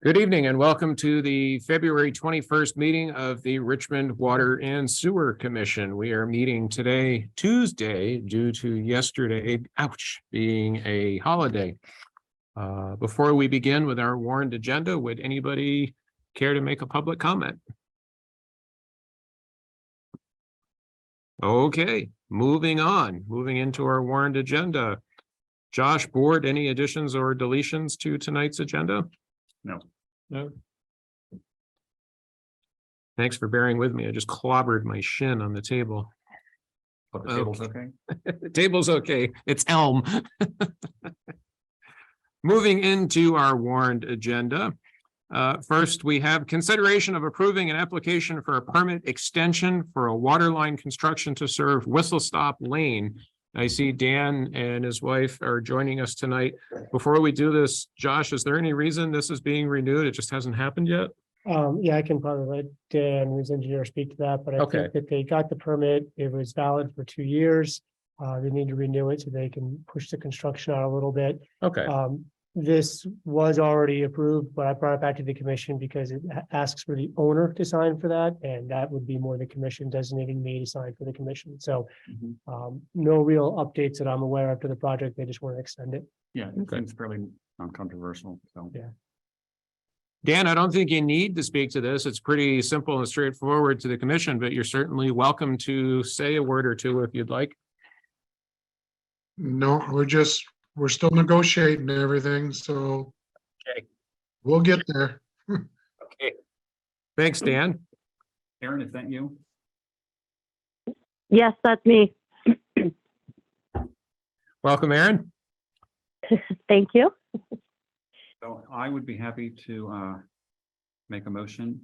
Good evening and welcome to the February 21st meeting of the Richmond Water and Sewer Commission. We are meeting today, Tuesday, due to yesterday, being a holiday. Before we begin with our warrant agenda, would anybody care to make a public comment? Okay, moving into our warrant agenda. Josh, board, any additions or deletions to tonight's agenda? No. Thanks for bearing with me. I just clobbered my shin on the table. But the table's okay? The table's okay. It's elm. Moving into our warrant agenda. First, we have consideration of approving an application for a permit extension for a water line construction to serve Whistlestop Lane. I see Dan and his wife are joining us tonight. Before we do this, Josh, is there any reason this is being renewed? It just hasn't happened yet? Yeah, I can probably let Dan, who's engineer, speak to that, but I think that they got the permit. It was valid for 2 years. They need to renew it so they can push the construction out a little bit. Okay. This was already approved, but I brought it back to the commission because it asks for the owner to sign for that, and that would be more the commission designating me to sign for the commission. So no real updates that I'm aware of to the project. They just want to extend it. Yeah, it seems fairly non-controversial, so. Yeah. Dan, I don't think you need to speak to this. It's pretty simple and straightforward to the commission, but you're certainly welcome to say a word or two if you'd like. No, we're still negotiating everything, so Okay. we'll get there. Okay. Thanks, Dan. Aaron, is that you? Yes, that's me. Welcome, Aaron. Thank you. So I would be happy to make a motion.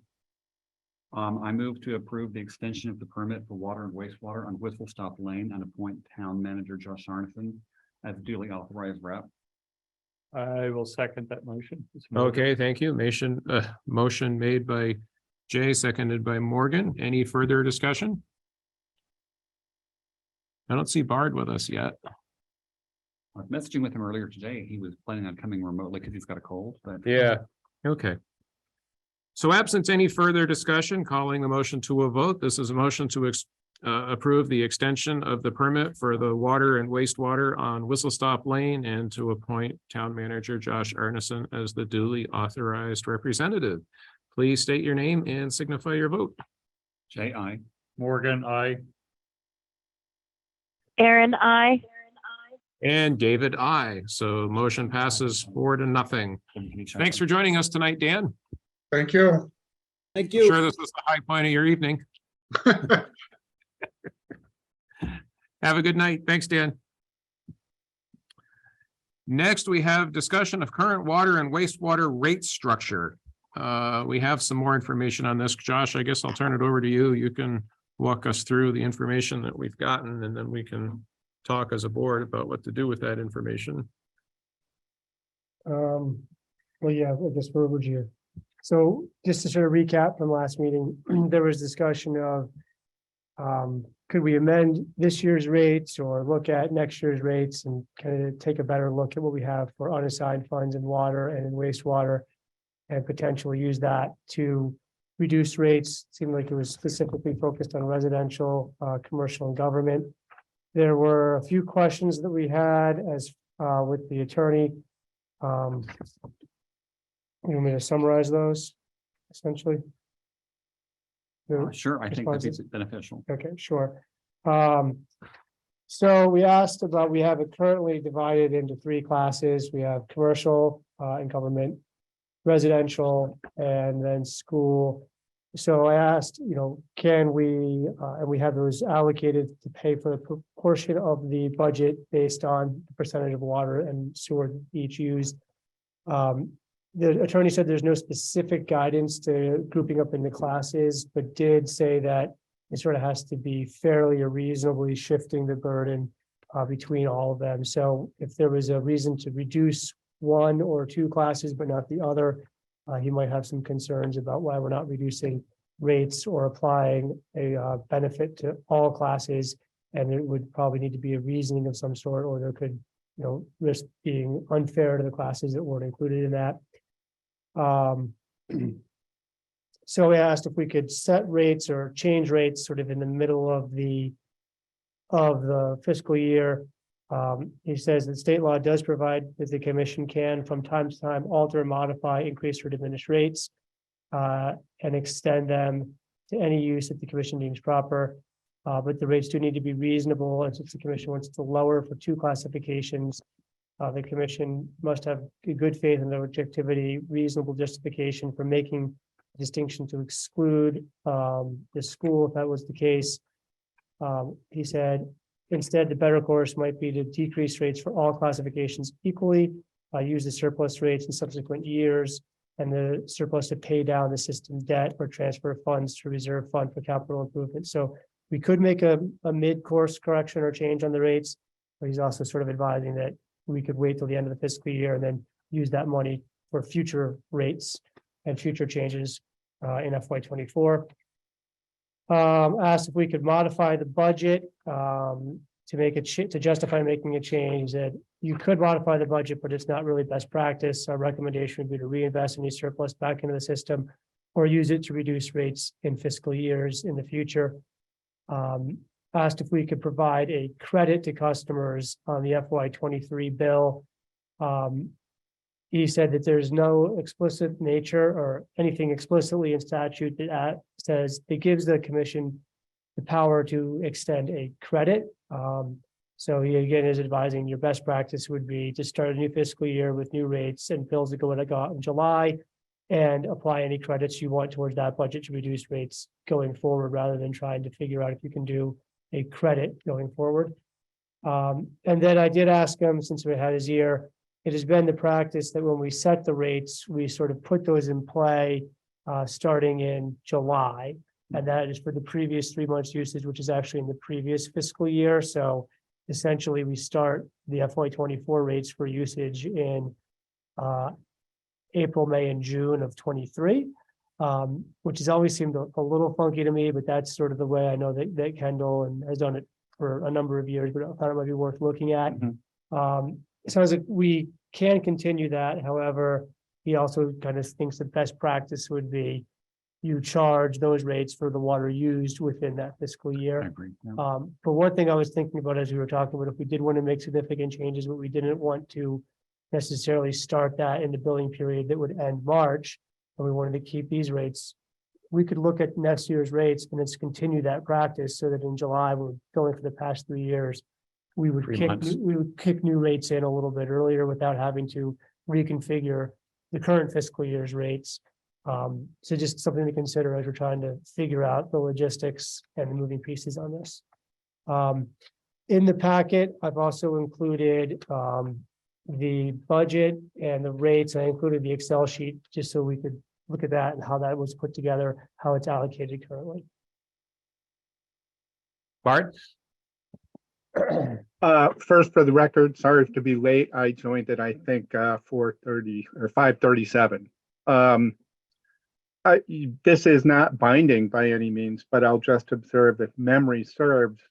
I move to approve the extension of the permit for water and wastewater on Whistlestop Lane and appoint town manager Josh Arneson as duly authorized rep. I will second that motion. Okay, thank you. Motion made by Jay, seconded by Morgan. Any further discussion? I don't see Bard with us yet. I was messaging with him earlier today. He was planning on coming remotely because he's got a cold, but Yeah. Okay. So absent any further discussion, calling the motion to a vote. This is a motion to approve the extension of the permit for the water and wastewater on Whistlestop Lane and to appoint town manager Josh Arneson as the duly authorized representative. Please state your name and signify your vote. J.I. Morgan, I. Aaron, I. And David, I. So motion passes 4-0. Thanks for joining us tonight, Dan. Thank you. Thank you. Sure, this was the high point of your evening. Have a good night. Thanks, Dan. Next, we have discussion of current water and wastewater rate structure. We have some more information on this. Josh, I guess I'll turn it over to you. You can walk us through the information that we've gotten, and then we can talk as a board about what to do with that information. Well, yeah, I guess where would you? So just to sort of recap from last meeting, there was discussion of could we amend this year's rates or look at next year's rates and kind of take a better look at what we have for unassigned funds in water and in wastewater and potentially use that to reduce rates. It seemed like it was specifically focused on residential, commercial and government. There were a few questions that we had as with the attorney. You want me to summarize those essentially? Sure, I think that's beneficial. Okay, sure. So we asked about, we have it currently divided into 3 classes. We have commercial and government, residential, and then school. So I asked, can we, and we have those allocated to pay for the proportion of the budget based on the percentage of water and sewer each used. The attorney said there's no specific guidance to grouping up into classes, but did say that it sort of has to be fairly or reasonably shifting the burden between all of them. So if there was a reason to reduce 1 or 2 classes, but not the other, he might have some concerns about why we're not reducing rates or applying a benefit to all classes. And it would probably need to be a reasoning of some sort, or there could, risk being unfair to the classes that weren't included in that. So we asked if we could set rates or change rates sort of in the middle of the fiscal year. He says that state law does provide that the commission can from time to time alter, modify, increase or diminish rates and extend them to any use that the commission deems proper. But the rates do need to be reasonable, and since the commission wants to lower for two classifications, the commission must have a good faith and objectivity, reasonable justification for making a distinction to exclude the school if that was the case. He said, instead, the better course might be to decrease rates for all classifications equally, use the surplus rates in subsequent years, and the surplus to pay down the system debt or transfer funds to reserve fund for capital improvement. So we could make a mid-course correction or change on the rates, but he's also sort of advising that we could wait till the end of the fiscal year and then use that money for future rates and future changes in FY24. Asked if we could modify the budget to make it to justify making a change. That you could modify the budget, but it's not really best practice. Our recommendation would be to reinvest any surplus back into the system or use it to reduce rates in fiscal years in the future. Asked if we could provide a credit to customers on the FY23 bill. He said that there's no explicit nature or anything explicitly in statute that says it gives the commission the power to extend a credit. So he again is advising your best practice would be to start a new fiscal year with new rates and bills that go out in July and apply any credits you want towards that budget to reduce rates going forward, rather than trying to figure out if you can do a credit going forward. And then I did ask him, since we had his ear, it has been the practice that when we set the rates, we sort of put those in play starting in July. And that is for the previous 3 months usage, which is actually in the previous fiscal year. So essentially we start the FY24 rates for usage in April, May, and June of 23, which has always seemed a little funky to me, but that's sort of the way I know that Kendall and has done it for a number of years, but I thought it might be worth looking at. Sounds like we can continue that. However, he also kind of thinks the best practice would be you charge those rates for the water used within that fiscal I year. agree. Yeah. But one thing I was thinking about as we were talking about, if we did want to make significant changes, but we didn't want to necessarily start that in the billing period that would end March, and we wanted to keep these rates, we could look at next year's rates and let's continue that practice so that in July, we're going for the past 3 years, we would 3 kick months. we would kick new rates in a little bit earlier without having to reconfigure the current fiscal year's rates. So just something to consider as we're trying to figure out the logistics and the moving pieces on this. In the packet, I've also included the budget and the rates. I included the Excel sheet just so we could look at that and how that was put together, how it's allocated currently. Bart? First, for the record, sorry to be late. I joined it, I think, 4:30 or 5:37. This is not binding by any means, but I'll just observe if memory serves,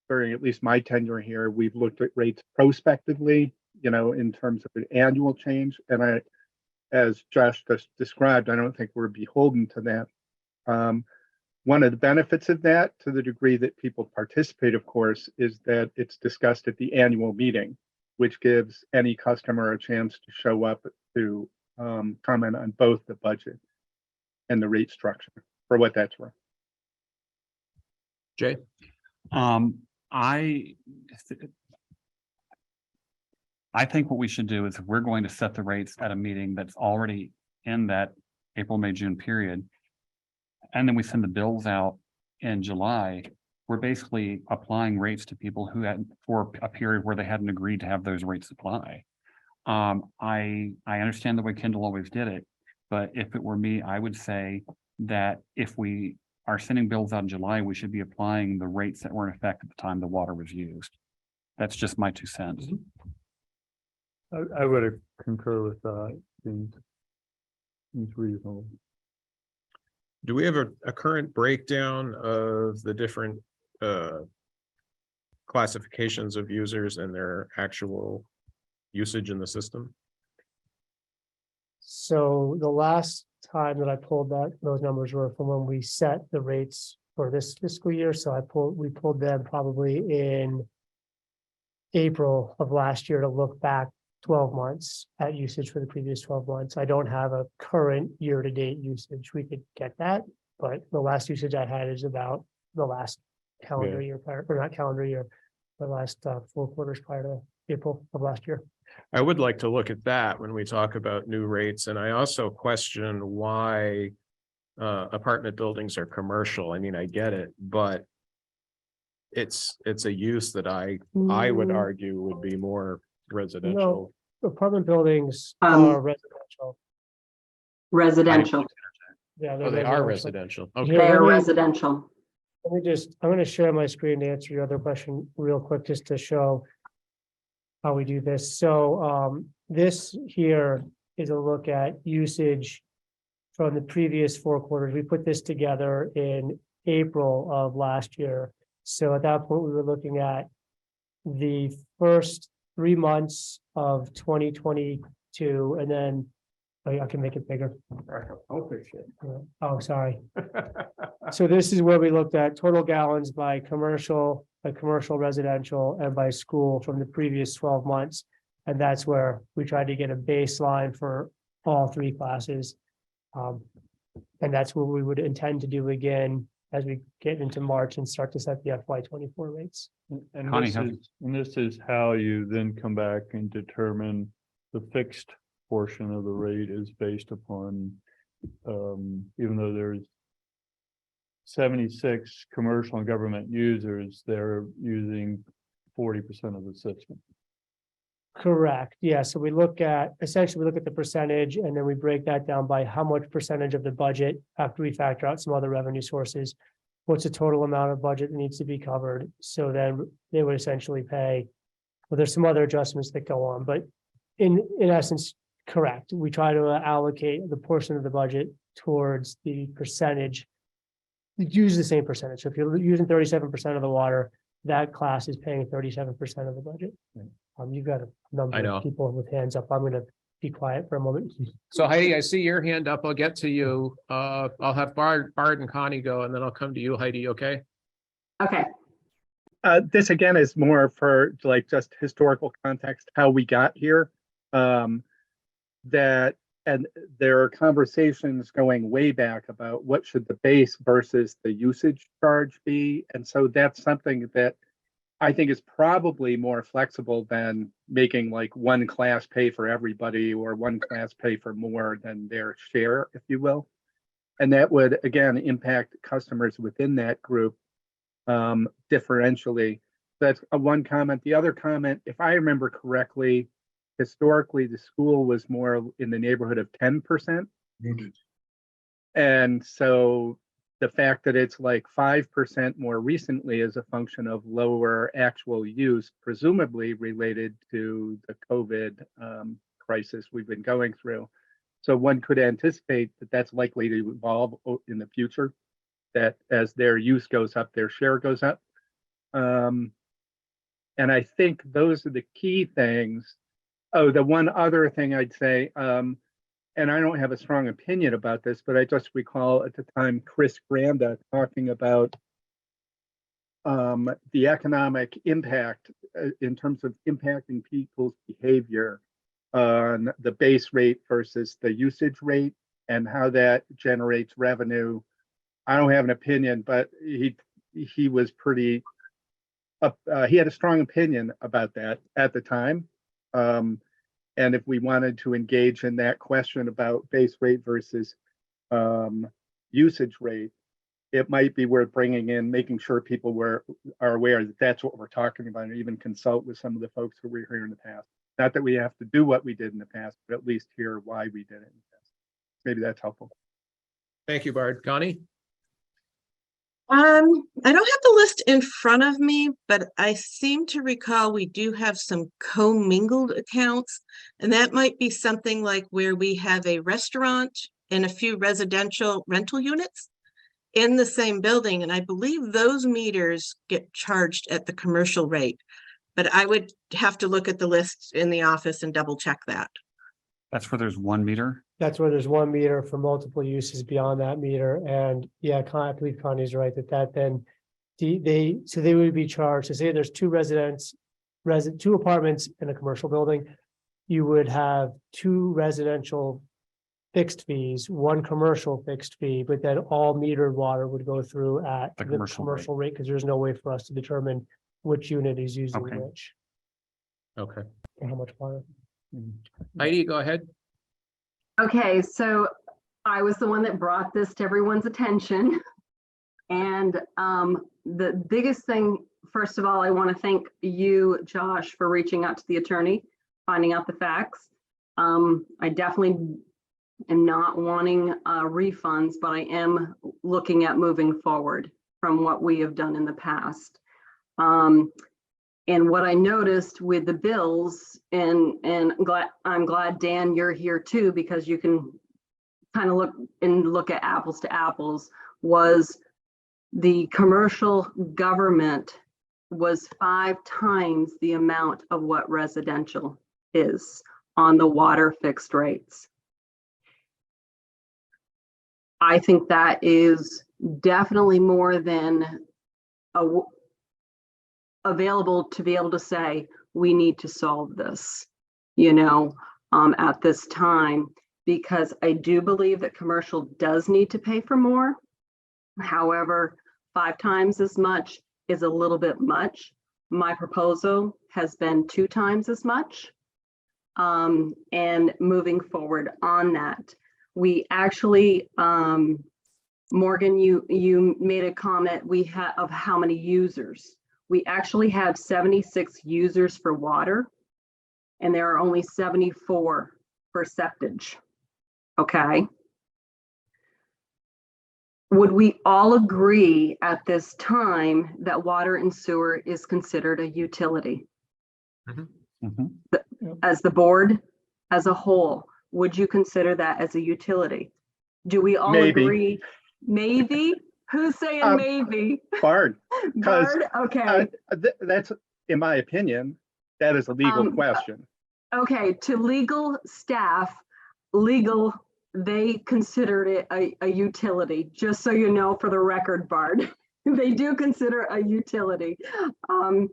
during at least my tenure here, we've looked at rates prospectively, in terms of an annual change. And as Josh just described, I don't think we're beholden to that. One of the benefits of that, to the degree that people participate, of course, is that it's discussed at the annual meeting, which gives any customer a chance to show up to comment on both the budget and the rate structure, for what that's worth. Jay? I think what we should do is, if we're going to set the rates at a meeting that's already in that April, May, June period, and then we send the bills out in July, we're basically applying rates to people who had, for a period where they hadn't agreed to have those rates apply. I understand the way Kendall always did it, but if it were me, I would say that if we are sending bills out in July, we should be applying the rates that were in effect at the time the water was used. That's just my 2 cents. I would concur with that. Seems reasonable. Do we have a current breakdown of the different classifications of users and their actual usage in the system? So the last time that I pulled those numbers were from when we set the rates for this fiscal year. So we pulled them probably in April of last year to look back 12 months at usage for the previous 12 months. I don't have a current year-to-date usage. We could get that, but the last usage I had is about the last calendar year prior, or not calendar year, the last 4 quarters prior to April of last year. I would like to look at that when we talk about new rates, and I also question why apartment buildings are commercial. I mean, I get it, but it's a use that I would argue would be more residential. No, apartment buildings Um, are residential. Residential. Yeah, Oh, they are residential. Okay. Here, They are let me- residential. I'm gonna share my screen to answer your other question real quick, just to show how we do this. So, this here is a look at usage from the previous 4 quarters. We put this together in April of last year. So at that point, we were looking at the first 3 months of 2022, and then I can make it bigger. Oh, sorry. So this is where we looked at total gallons by commercial, residential, and by school from the previous 12 months. And that's where we tried to get a baseline for all 3 classes. And that's what we would intend to do again as we get into March and start to set the FY24 rates. And Connie, this is how you then come back and determine the fixed portion of the rate is based upon, even though there's 76 commercial and government users, they're using 40% of the system. Correct. Yeah. So we look at, essentially, we look at the percentage and then we break that down by how much percentage of the budget after we factor out some other revenue sources. What's the total amount of budget that needs to be covered? So then they would essentially pay, well, there's some other adjustments that go on, but in essence, correct. We try to allocate the portion of the budget towards the percentage. Use the same percentage. So if you're using 37% of the water, that class is paying 37% of the budget. You've got a number I know. of people with hands up. I'm going to be quiet for a moment. So Heidi, I see your hand up. I'll get to you. I'll have Bard and Connie go, and then I'll come to you, Heidi, okay? Okay. This again is more for like just historical context, how we got here. That, and there are conversations going way back about what should the base versus the usage charge be. And so that's something that I think is probably more flexible than making like one class pay for everybody or one class pay for more than their share, if you will. And that would, again, impact customers within that group differentially. That's one comment. The other comment, if I remember correctly, historically, the school was more in the neighborhood of 10%. And so the fact that it's like 5% more recently is a function of lower actual use, presumably related to the COVID crisis we've been going through. So one could anticipate that that's likely to evolve in the future, that as their use goes up, their share goes up. And I think those are the key things. Oh, the one other thing I'd say, and I don't have a strong opinion about this, but I just recall at the time Chris Granda talking about the economic impact in terms of impacting people's behavior on the base rate versus the usage rate and how that generates revenue. I don't have an opinion, but he was pretty he had a strong opinion about that at the time. And if we wanted to engage in that question about base rate versus usage rate, it might be worth bringing in, making sure people are aware that that's what we're talking about, and even consult with some of the folks who were here in the past. Not that we have to do what we did in the past, but at least hear why we did it in the past. Maybe that's helpful. Thank you, Bard. Connie? I don't have the list in front of me, but I seem to recall we do have some commingled accounts, and that might be something like where we have a restaurant and a few residential rental units in the same building, and I believe those meters get charged at the commercial rate. But I would have to look at the list in the office and double check that. That's where there's 1 meter. That's where there's 1 meter for multiple uses beyond that meter. And yeah, I believe Connie's right that then they would be charged to say there's 2 2 apartments in a commercial building. You would have 2 residential fixed fees, 1 commercial fixed fee, but then all metered water would go through at The the commercial rate. commercial rate because there's no way for us to determine which unit is using Okay. which Okay. and how much water. Heidi, go ahead. Okay, so I was the one that brought this to everyone's attention. And the biggest thing, first of all, I want to thank you, Josh, for reaching out to the attorney, finding out the facts. I definitely am not wanting refunds, but I am looking at moving forward from what we have done in the past. And what I noticed with the bills, and I'm glad, Dan, you're here too, because you can kind of look at apples to apples, was the commercial government was 5 times the amount of what residential is on the water fixed rates. I think that is definitely more than available to be able to say, we need to solve this, at this time, because I do believe that commercial does need to pay for more. However, 5 times as much is a little bit much. My proposal has been 2 times as much. And moving forward on that, we actually, Morgan, you made a comment of how many users. We actually have 76 users for water, and there are only 74 for septage. Okay. Would we all agree at this time that water and sewer is considered a utility? As the board as a whole, would you consider that as a utility? Do we all Maybe. agree? Maybe? Who's saying maybe? Bard, Bard, okay. that's, in my opinion, that is a legal question. Okay, to legal staff, they considered it a utility, just so you know, for the record, Bard. They do consider a utility. And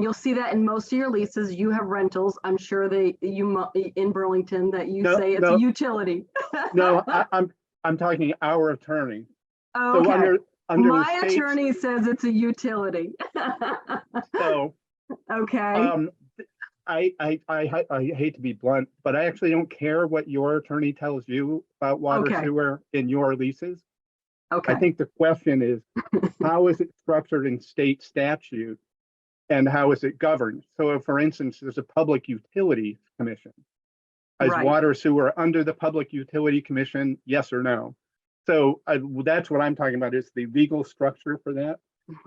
you'll see that in most of your leases, you have rentals. I'm sure in Burlington that you say it's a utility. No, I'm talking our attorney. So Okay, under the my state's- attorney says it's a utility. So, Okay, I hate to be blunt, but I actually don't care what your attorney tells you about water Okay. sewer in your leases. okay, I think the question is, how is it structured in state statute and how is it governed? So for instance, there's a public utilities commission. Is Right. water sewer under the public utility commission? Yes or no? So that's what I'm talking about, is the legal structure for that.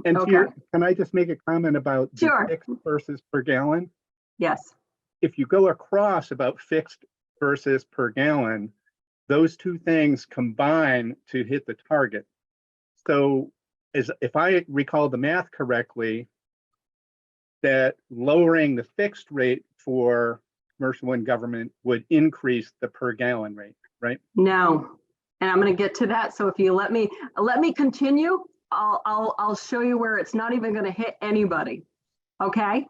And Okay. can I just make a comment about the Sure. fixed versus per gallon? yes, If you go across about fixed versus per gallon, those 2 things combine to hit the target. So if I recall the math correctly, that lowering the fixed rate for commercial and government would increase the per gallon rate, right? no. And I'm going to get to that. So if you let me continue, I'll show you where it's not even going to hit anybody. Okay.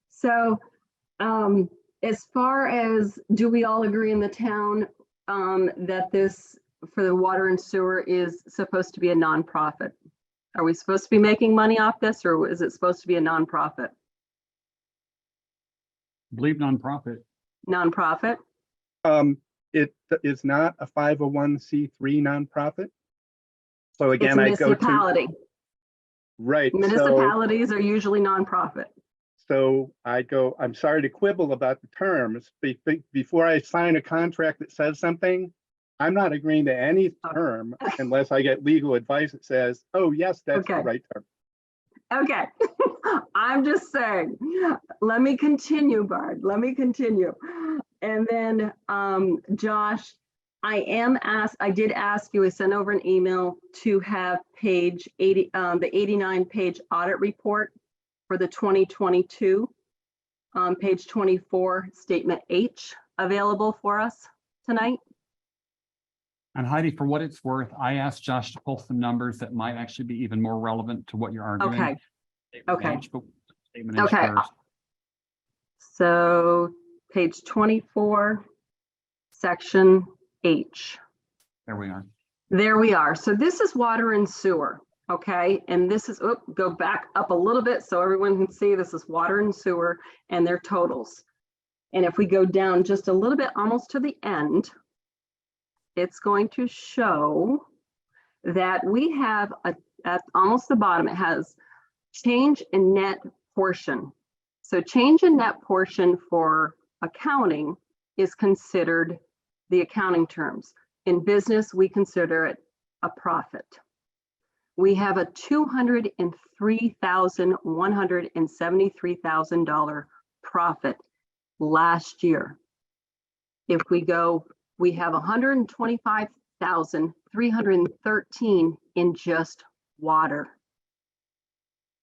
So, as far as, do we all agree in the town that this for the water and sewer is supposed to be a nonprofit? Are we supposed to be making money off this, or is it supposed to be a nonprofit? I believe nonprofit. Nonprofit? It is not a 501c3 nonprofit. So It's again, I go to, municipality. right, so, Municipalities are usually nonprofit. so I'm sorry to quibble about the terms. Before I sign a contract that says something, I'm not agreeing to any term unless I get legal advice that says, oh, yes, that's the Okay. right term. Okay, I'm just saying, let me continue, Bard, let me continue. And then, Josh, I did ask you, I sent over an email to have page 80, the 89-page audit report for the 2022, page 24, statement H, available for us tonight? And Heidi, for what it's worth, I asked Josh to pull some numbers that might actually be even more relevant to what you're arguing. Okay, okay. Statement H Okay. first. So page 24, section H. There we are. There we are. So this is water and sewer, okay? And this is, go back up a little bit so everyone can see this is water and sewer and their totals. And if we go down just a little bit, almost to the end, it's going to show that we have at almost the bottom, it has change in net portion. So change in net portion for accounting is considered the accounting terms. In business, we consider it a profit. We have a $203,173,000 profit last year. If we go, we have 125,313 in just water.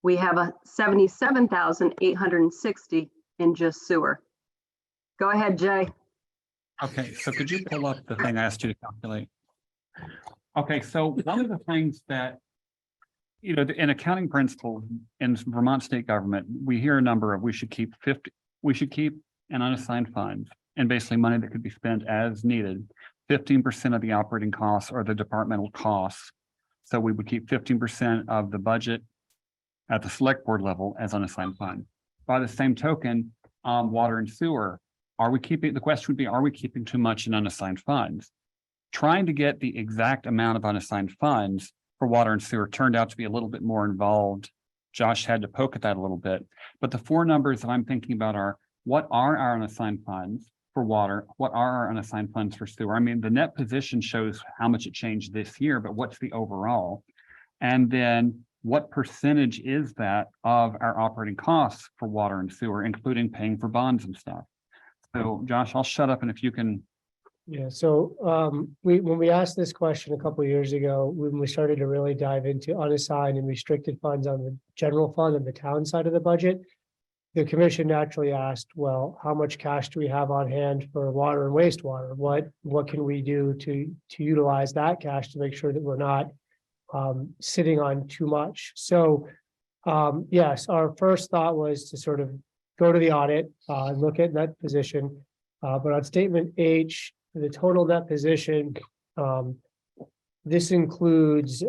We have a 77,860 in just sewer. Go ahead, Jay. Okay, so could you pull up the thing I asked you to calculate? Okay, so one of the things that, you know, in accounting principles in Vermont state government, we hear a number of we should keep an unassigned funds and basically money that could be spent as needed. 15% of the operating costs or the departmental costs. So we would keep 15% of the budget at the select board level as unassigned fund. By the same token, water and sewer, the question would be, are we keeping too much in unassigned funds? Trying to get the exact amount of unassigned funds for water and sewer turned out to be a little bit more involved. Josh had to poke at that a little bit, but the four numbers that I'm thinking about are, what are our unassigned funds for water? What are our unassigned funds for sewer? I mean, the net position shows how much it changed this year, but what's the overall? And then what percentage is that of our operating costs for water and sewer, including paying for bonds and stuff? So Josh, I'll shut up, and if you can. Yeah, so when we asked this question a couple of years ago, when we started to really dive into unassigned and restricted funds on the general fund and the town side of the budget, the commission naturally asked, well, how much cash do we have on hand for water and wastewater? What can we do to utilize that cash to make sure that we're not sitting on too much? So yes, our first thought was to sort of go to the audit, look at net position. But on statement H, the total net position, this includes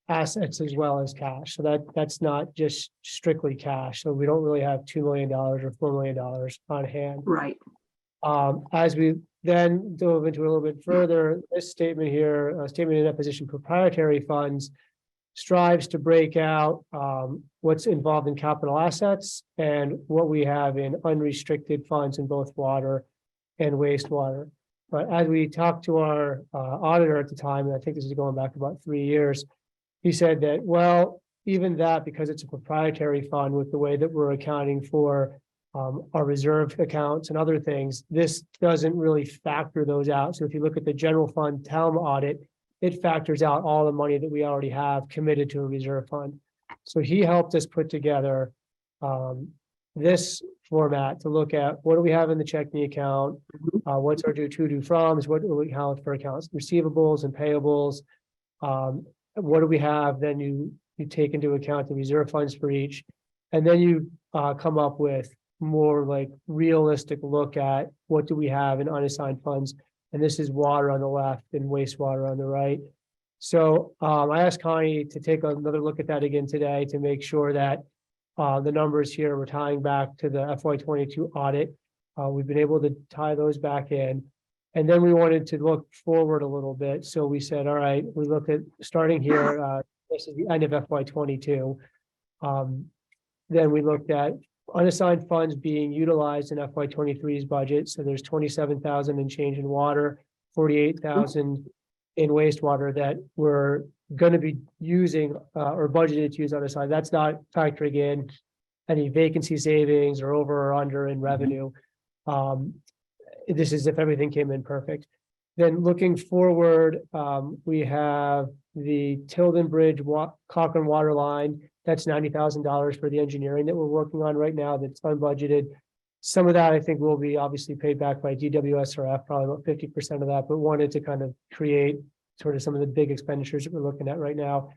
assets as well as cash. So that's not just strictly cash. So we don't really have $2 million or $4 million on hand. Right. As we then dove into a little bit further, this statement here, statement of net position proprietary funds, strives to break out what's involved in capital assets and what we have in unrestricted funds in both water and wastewater. But as we talked to our auditor at the time, and I think this is going back about 3 years, he said that, well, even that, because it's a proprietary fund with the way that we're accounting for our reserve accounts and other things, this doesn't really factor those out. So if you look at the general fund town audit, it factors out all the money that we already have committed to a reserve fund. So he helped us put together this format to look at what do we have in the checking account, what's our due to, due froms, what do we count for accounts receivables and payables, what do we have, then you take into account the reserve funds for each, and then you come up with more like realistic look at what do we have in unassigned funds. And this is water on the left and wastewater on the right. So I asked Connie to take another look at that again today to make sure that the numbers here we're tying back to the FY22 audit. We've been able to tie those back in. And then we wanted to look forward a little bit. So we said, all right, we looked at starting here, this is the end of FY22. Then we looked at unassigned funds being utilized in FY23's budget. So there's 27,000 and change in water, 48,000 in wastewater that we're going to be using or budgeted to use unassigned. That's not factoring in any vacancy savings or over or under in revenue. This is if everything came in perfect. Then looking forward, we have the Tilden Bridge Cochrane Waterline. That's $90,000 for the engineering that we're working on right now. That's unbudgeted. Some of that I think will be obviously paid back by DWSRF, probably about 50% of that, but wanted to kind of create sort of some of the big expenditures that we're looking at right now.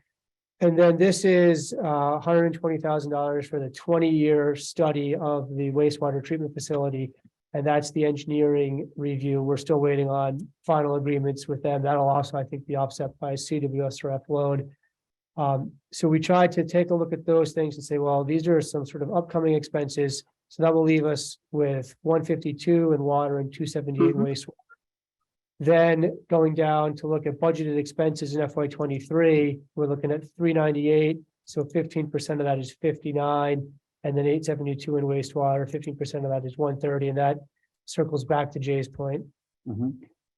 And then this is $120,000 for the 20-year study of the wastewater treatment facility. And that's the engineering review. We're still waiting on final agreements with them. That'll also, I think, be offset by CWSRF loan. So we tried to take a look at those things and say, well, these are some sort of upcoming expenses. So that will leave us with 152 in water and 278 in wastewater. Then going down to look at budgeted expenses in FY23, we're looking at 398. So 15% of that is 59, and then 872 in wastewater, 15% of that is 130, and that circles back to Jay's point.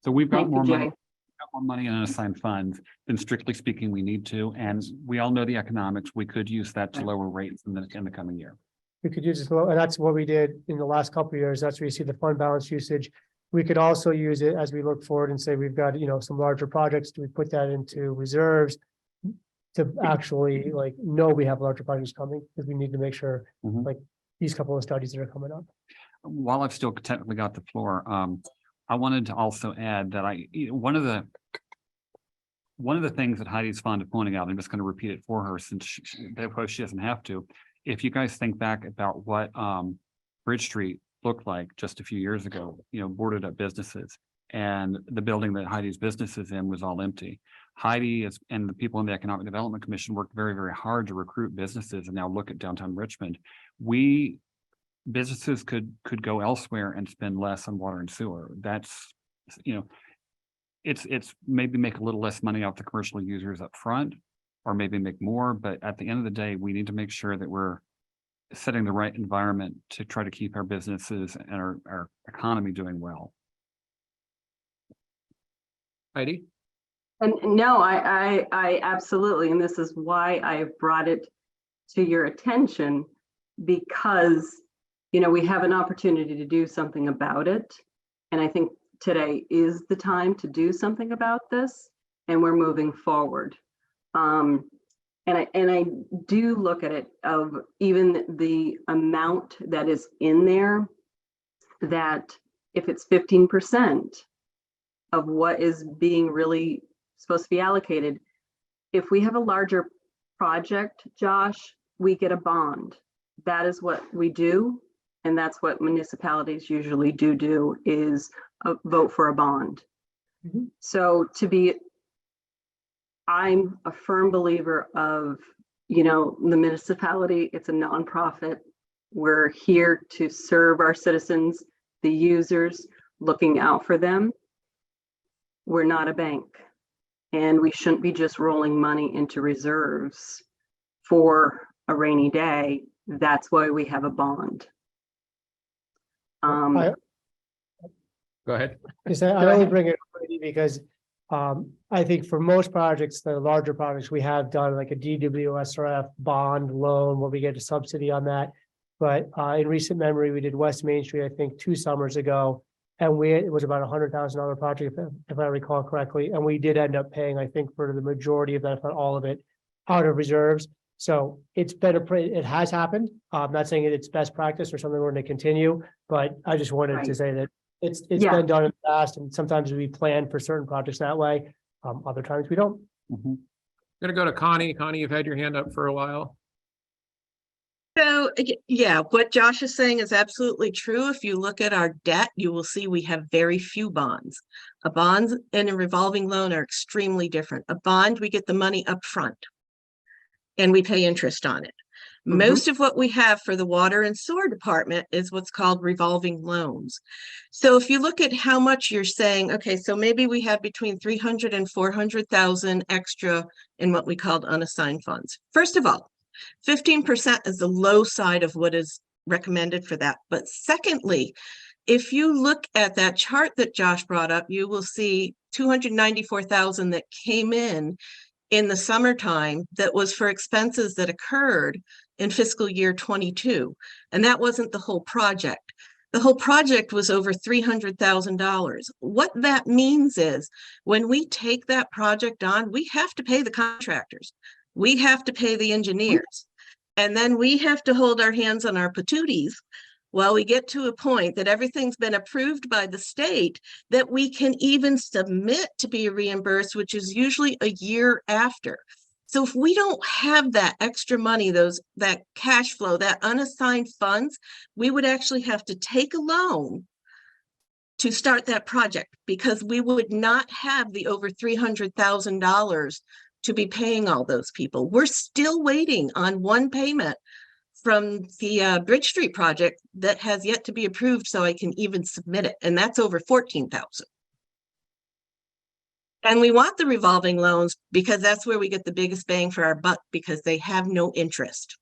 So we've got Thank you, more money. Jay. Got more money in unassigned funds than strictly speaking we need to, and we all know the economics. We could use that to lower rates in the coming year. We could use it, and that's what we did in the last couple of years. That's where you see the fund balance usage. We could also use it as we look forward and say, we've got, some larger projects. Do we put that into reserves to actually know we have larger projects coming? Because we need to make sure these couple of studies that are coming up. While I've still technically got the floor, I wanted to also add that one of the things that Heidi's fond of pointing out, I'm just going to repeat it for her since she doesn't have to. If you guys think back about what Bridge Street looked like just a few years ago, boarded up businesses, and the building that Heidi's business is in was all empty. Heidi and the people in the Economic Development Commission worked very, very hard to recruit businesses, and now look at downtown Richmond. Businesses could go elsewhere and spend less on water and sewer. That's, it's maybe make a little less money off the commercial users up front, or maybe make more, but at the end of the day, we need to make sure that we're setting the right environment to try to keep our businesses and our economy doing well. Heidi? And no, I absolutely, and this is why I brought it to your attention, because, we have an opportunity to do something about it. And I think today is the time to do something about this, and we're moving forward. And I do look at it of even the amount that is in there, that if it's 15% of what is being really supposed to be allocated, if we have a larger project, Josh, we get a bond. That is what we do. And that's what municipalities usually do is vote for a bond. So I'm a firm believer of, the municipality, it's a nonprofit. We're here to serve our citizens, the users, looking out for them. We're not a bank, and we shouldn't be just rolling money into reserves for a rainy day. That's why we have a bond. Go ahead. I only bring it up because I think for most projects, the larger projects, we have done like a DWSRF bond loan where we get a subsidy on that. But in recent memory, we did West Main Street, I think 2 summers ago, and it was about $100,000 project, if I recall correctly. And we did end up paying, I think, for the majority of that, if not all of it, out of reserves. So it has happened. I'm not saying it's best practice or something we're going to continue, but I just wanted to say that it's been done in the past, and sometimes we plan for certain projects that way. Other times we don't. I'm gonna go to Connie. Connie, you've had your hand up for a while. So, yeah, what Josh is saying is absolutely true. If you look at our debt, you will see we have very few bonds. A bond and a revolving loan are extremely different. A bond, we get the money up front and we pay interest on it. Most of what we have for the water and sewer department is what's called revolving loans. So if you look at how much you're saying, okay, so maybe we have between 300 and 400,000 extra in what we called unassigned funds. First of all, 15% is the low side of what is recommended for that. But secondly, if you look at that chart that Josh brought up, you will see 294,000 that came in the summertime that was for expenses that occurred in fiscal year 22. And that wasn't the whole project. The whole project was over $300,000. What that means is when we take that project on, we have to pay the contractors. We have to pay the engineers. And then we have to hold our hands on our patooties while we get to a point that everything's been approved by the state, that we can even submit to be reimbursed, which is usually a year after. So if we don't have that extra money, that cash flow, that unassigned funds, we would actually have to take a loan to start that project, because we would not have the over $300,000 to be paying all those people. We're still waiting on one payment from the Bridge Street project that has yet to be approved, so I can even submit it, and that's over 14,000. And we want the revolving loans because that's where we get the biggest bang for our buck, because they have no interest.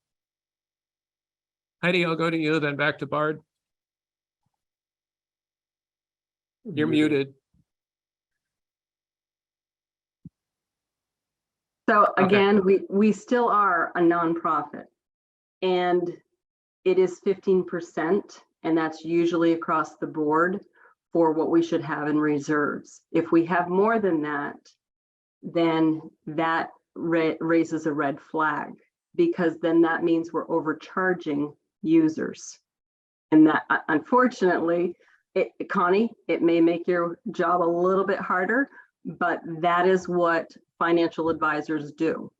Heidi, I'll go to you, then back to Bard. You're muted. So Okay. again, we still are a nonprofit, and it is 15%, and that's usually across the board for what we should have in reserves. If we have more than that, then that raises a red flag, because then that means we're overcharging users. And that, unfortunately, Connie, it may make your job a little bit harder, but that is what financial advisors do.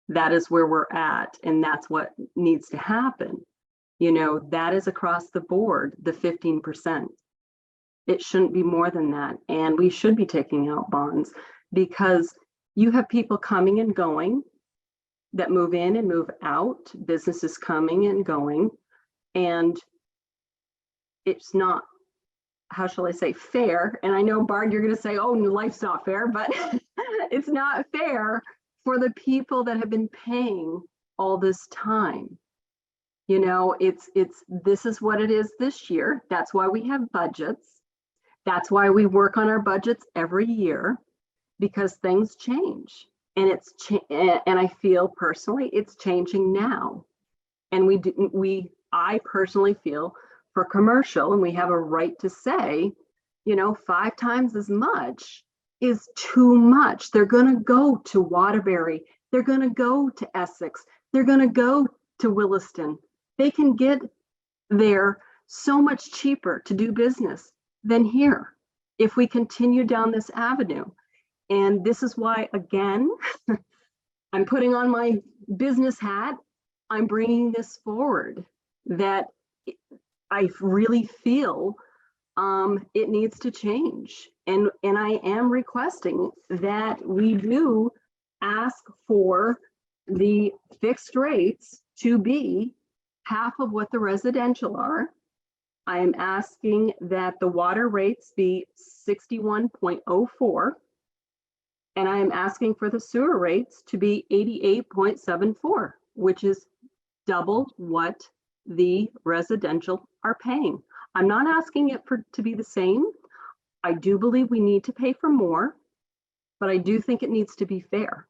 That is where we're at, and that's what needs to happen. You know, that is across the board, the 15%. It shouldn't be more than that. And we should be taking out bonds, because you have people coming and going that move in and move out, businesses coming and going, and it's not, how shall I say, fair. And I know, Bard, you're going to say, oh, life's not fair, but it's not fair for the people that have been paying all this time. You know, this is what it is this year. That's why we have budgets. That's why we work on our budgets every year, because things change. And and I feel personally it's changing now. And I personally feel for commercial, and we have a right to say, you know, 5 times as much is too much. They're going to go to Waterbury. They're going to go to Essex. They're going to go to Williston. They can get there so much cheaper to do business than here if we continue down this avenue. And this is why, again, I'm putting on my business hat. I'm bringing this forward, that I really feel it needs to change. And I am requesting that we do ask for the fixed rates to be half of what the residential are. I am asking that the water rates be 61.04. And I am asking for the sewer rates to be 88.74, which is double what the residential are paying. I'm not asking it to be the same. I do believe we need to pay for more, but I do think it needs to be fair.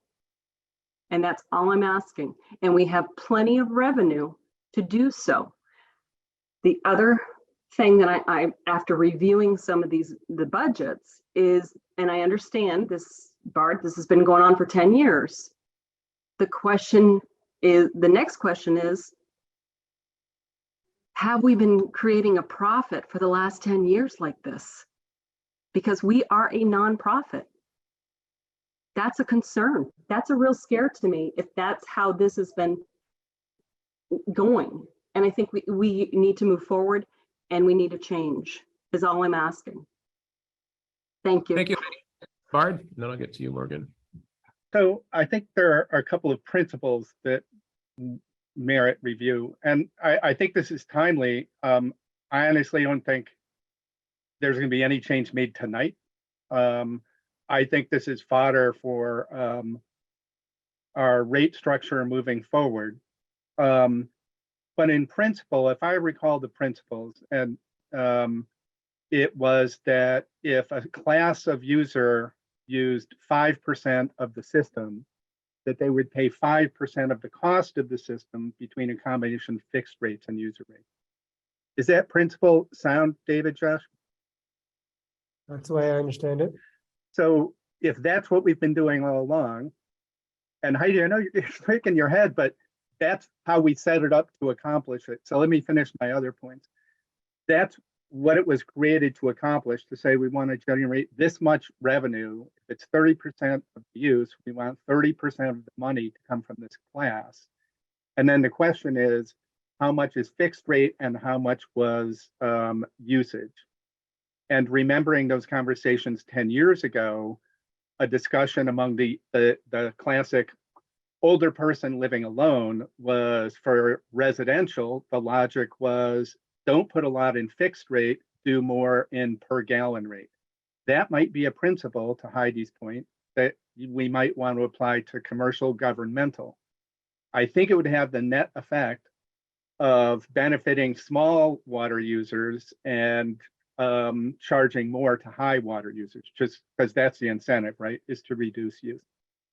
And that's all I'm asking. And we have plenty of revenue to do so. The other thing that I after reviewing some of the budgets is, and I understand this, Bart, this has been going on for 10 years. The next question is, have we been creating a profit for the last 10 years like this? Because we are a nonprofit. That's a concern. That's a real scare to me if that's how this has been going. And I think we need to move forward, and we need to change, is all I'm asking. Thank you. Thank you. Bard, then I'll get to you, Morgan. So I think there are a couple of principles that merit review, and I think this is timely. I honestly don't think there's going to be any change made tonight. I think this is fodder for our rate structure moving forward. But in principle, if I recall the principles, and it was that if a class of user used 5% of the system, that they would pay 5% of the cost of the system between a combination of fixed rates and user rates. Is that principle sound, David, Josh? That's the way I understand it. So if that's what we've been doing all along, and Heidi, I know you're shaking your head, but that's how we set it up to accomplish it. So let me finish my other points. that's what it was created to accomplish, to say we want to generate this much revenue. If it's 30% of the use, we want 30% of the money to come from this class. And then the question is, how much is fixed rate and how much was usage? And remembering those conversations 10 years ago, a discussion among the classic older person living alone was, for residential, the logic was, don't put a lot in fixed rate, do more in per gallon rate. That might be a principle, to Heidi's point, that we might want to apply to commercial governmental. I think it would have the net effect of benefiting small water users and charging more to high water users, just because that's the incentive, right, is to reduce use.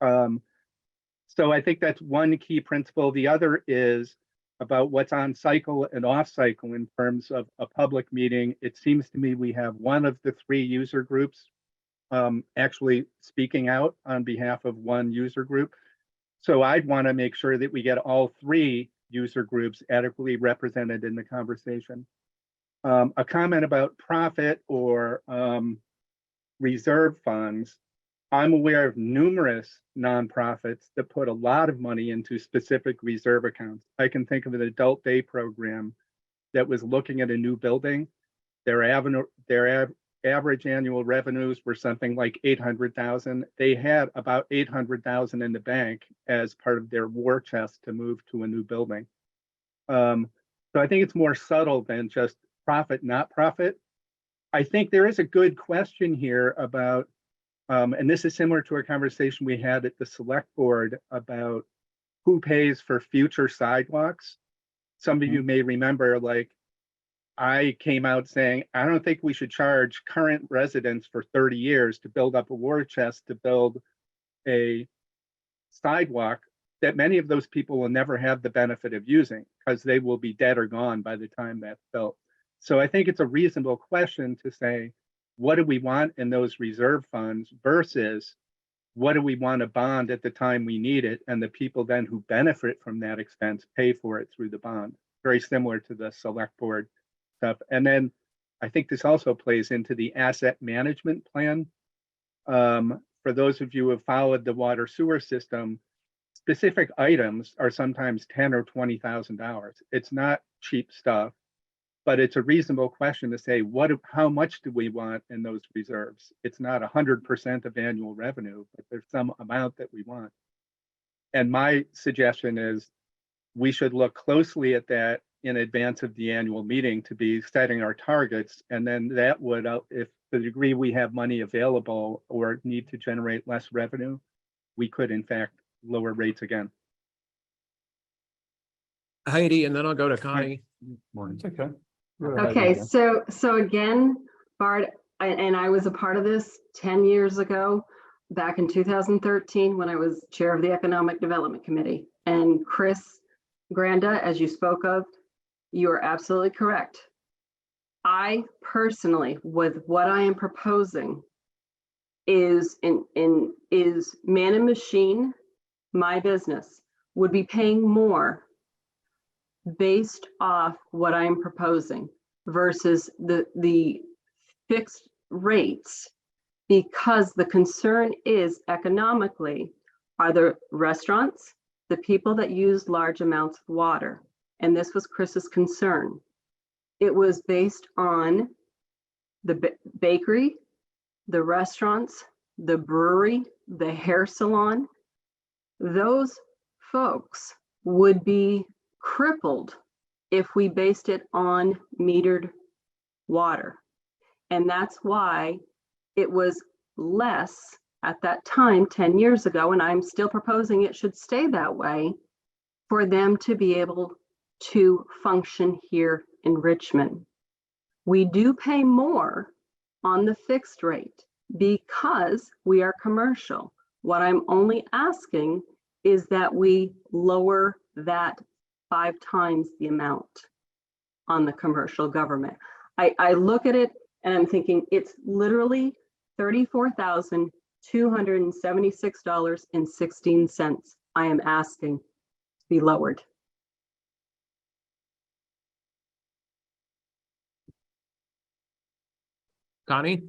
So I think that's one key principle. The other is about what's on cycle and off cycle in terms of a public meeting. It seems to me we have one of the three user groups actually speaking out on behalf of one user group. So I'd want to make sure that we get all three user groups adequately represented in the conversation. A comment about profit or reserve funds. I'm aware of numerous nonprofits that put a lot of money into specific reserve accounts. I can think of an adult day program that was looking at a new building. Their average annual revenues were something like 800,000. They had about 800,000 in the bank as part of their war chest to move to a new building. So I think it's more subtle than just profit, not profit. I think there is a good question here about, and this is similar to a conversation we had at the select board about who pays for future sidewalks. Some of you may remember, like, I came out saying, I don't think we should charge current residents for 30 years to build up a war chest to build a sidewalk that many of those people will never have the benefit of using because they will be dead or gone by the time that's built. So I think it's a reasonable question to say, what do we want in those reserve funds versus what do we want to bond at the time we need it, and the people then who benefit from that expense pay for it through the bond. Very similar to the select board stuff. And then I think this also plays into the asset management plan. For those of you who have followed the water sewer system, specific items are sometimes $10,000 or $20,000. It's not cheap stuff, but it's a reasonable question to say, how much do we want in those reserves? It's not 100% of annual revenue, but there's some amount that we want. And my suggestion is we should look closely at that in advance of the annual meeting to be setting our targets. And then that would, if the degree we have money available or need to generate less revenue, we could in fact lower rates again. Heidi, and then I'll go to Connie. Morning. It's okay. Okay, so again, Bart, and I was a part of this 10 years ago, back in 2013, when I was chair of the Economic Development Committee. And Chris Granda, as you spoke of, you are absolutely correct. I personally, with what I am proposing, is man and machine, my business, would be paying more based off what I'm proposing versus the fixed rates, because the concern is economically, are the restaurants, the people that use large amounts of water. And this was Chris's concern. It was based on the bakery, the restaurants, the brewery, the hair salon. Those folks would be crippled if we based it on metered water. And that's why it was less at that time 10 years ago, and I'm still proposing it should stay that way for them to be able to function here in Richmond. We do pay more on the fixed rate because we are commercial. What I'm only asking is that we lower that 5 times the amount on the commercial government. I look at it and I'm thinking it's literally $34,276.16 I am asking to be lowered. Connie?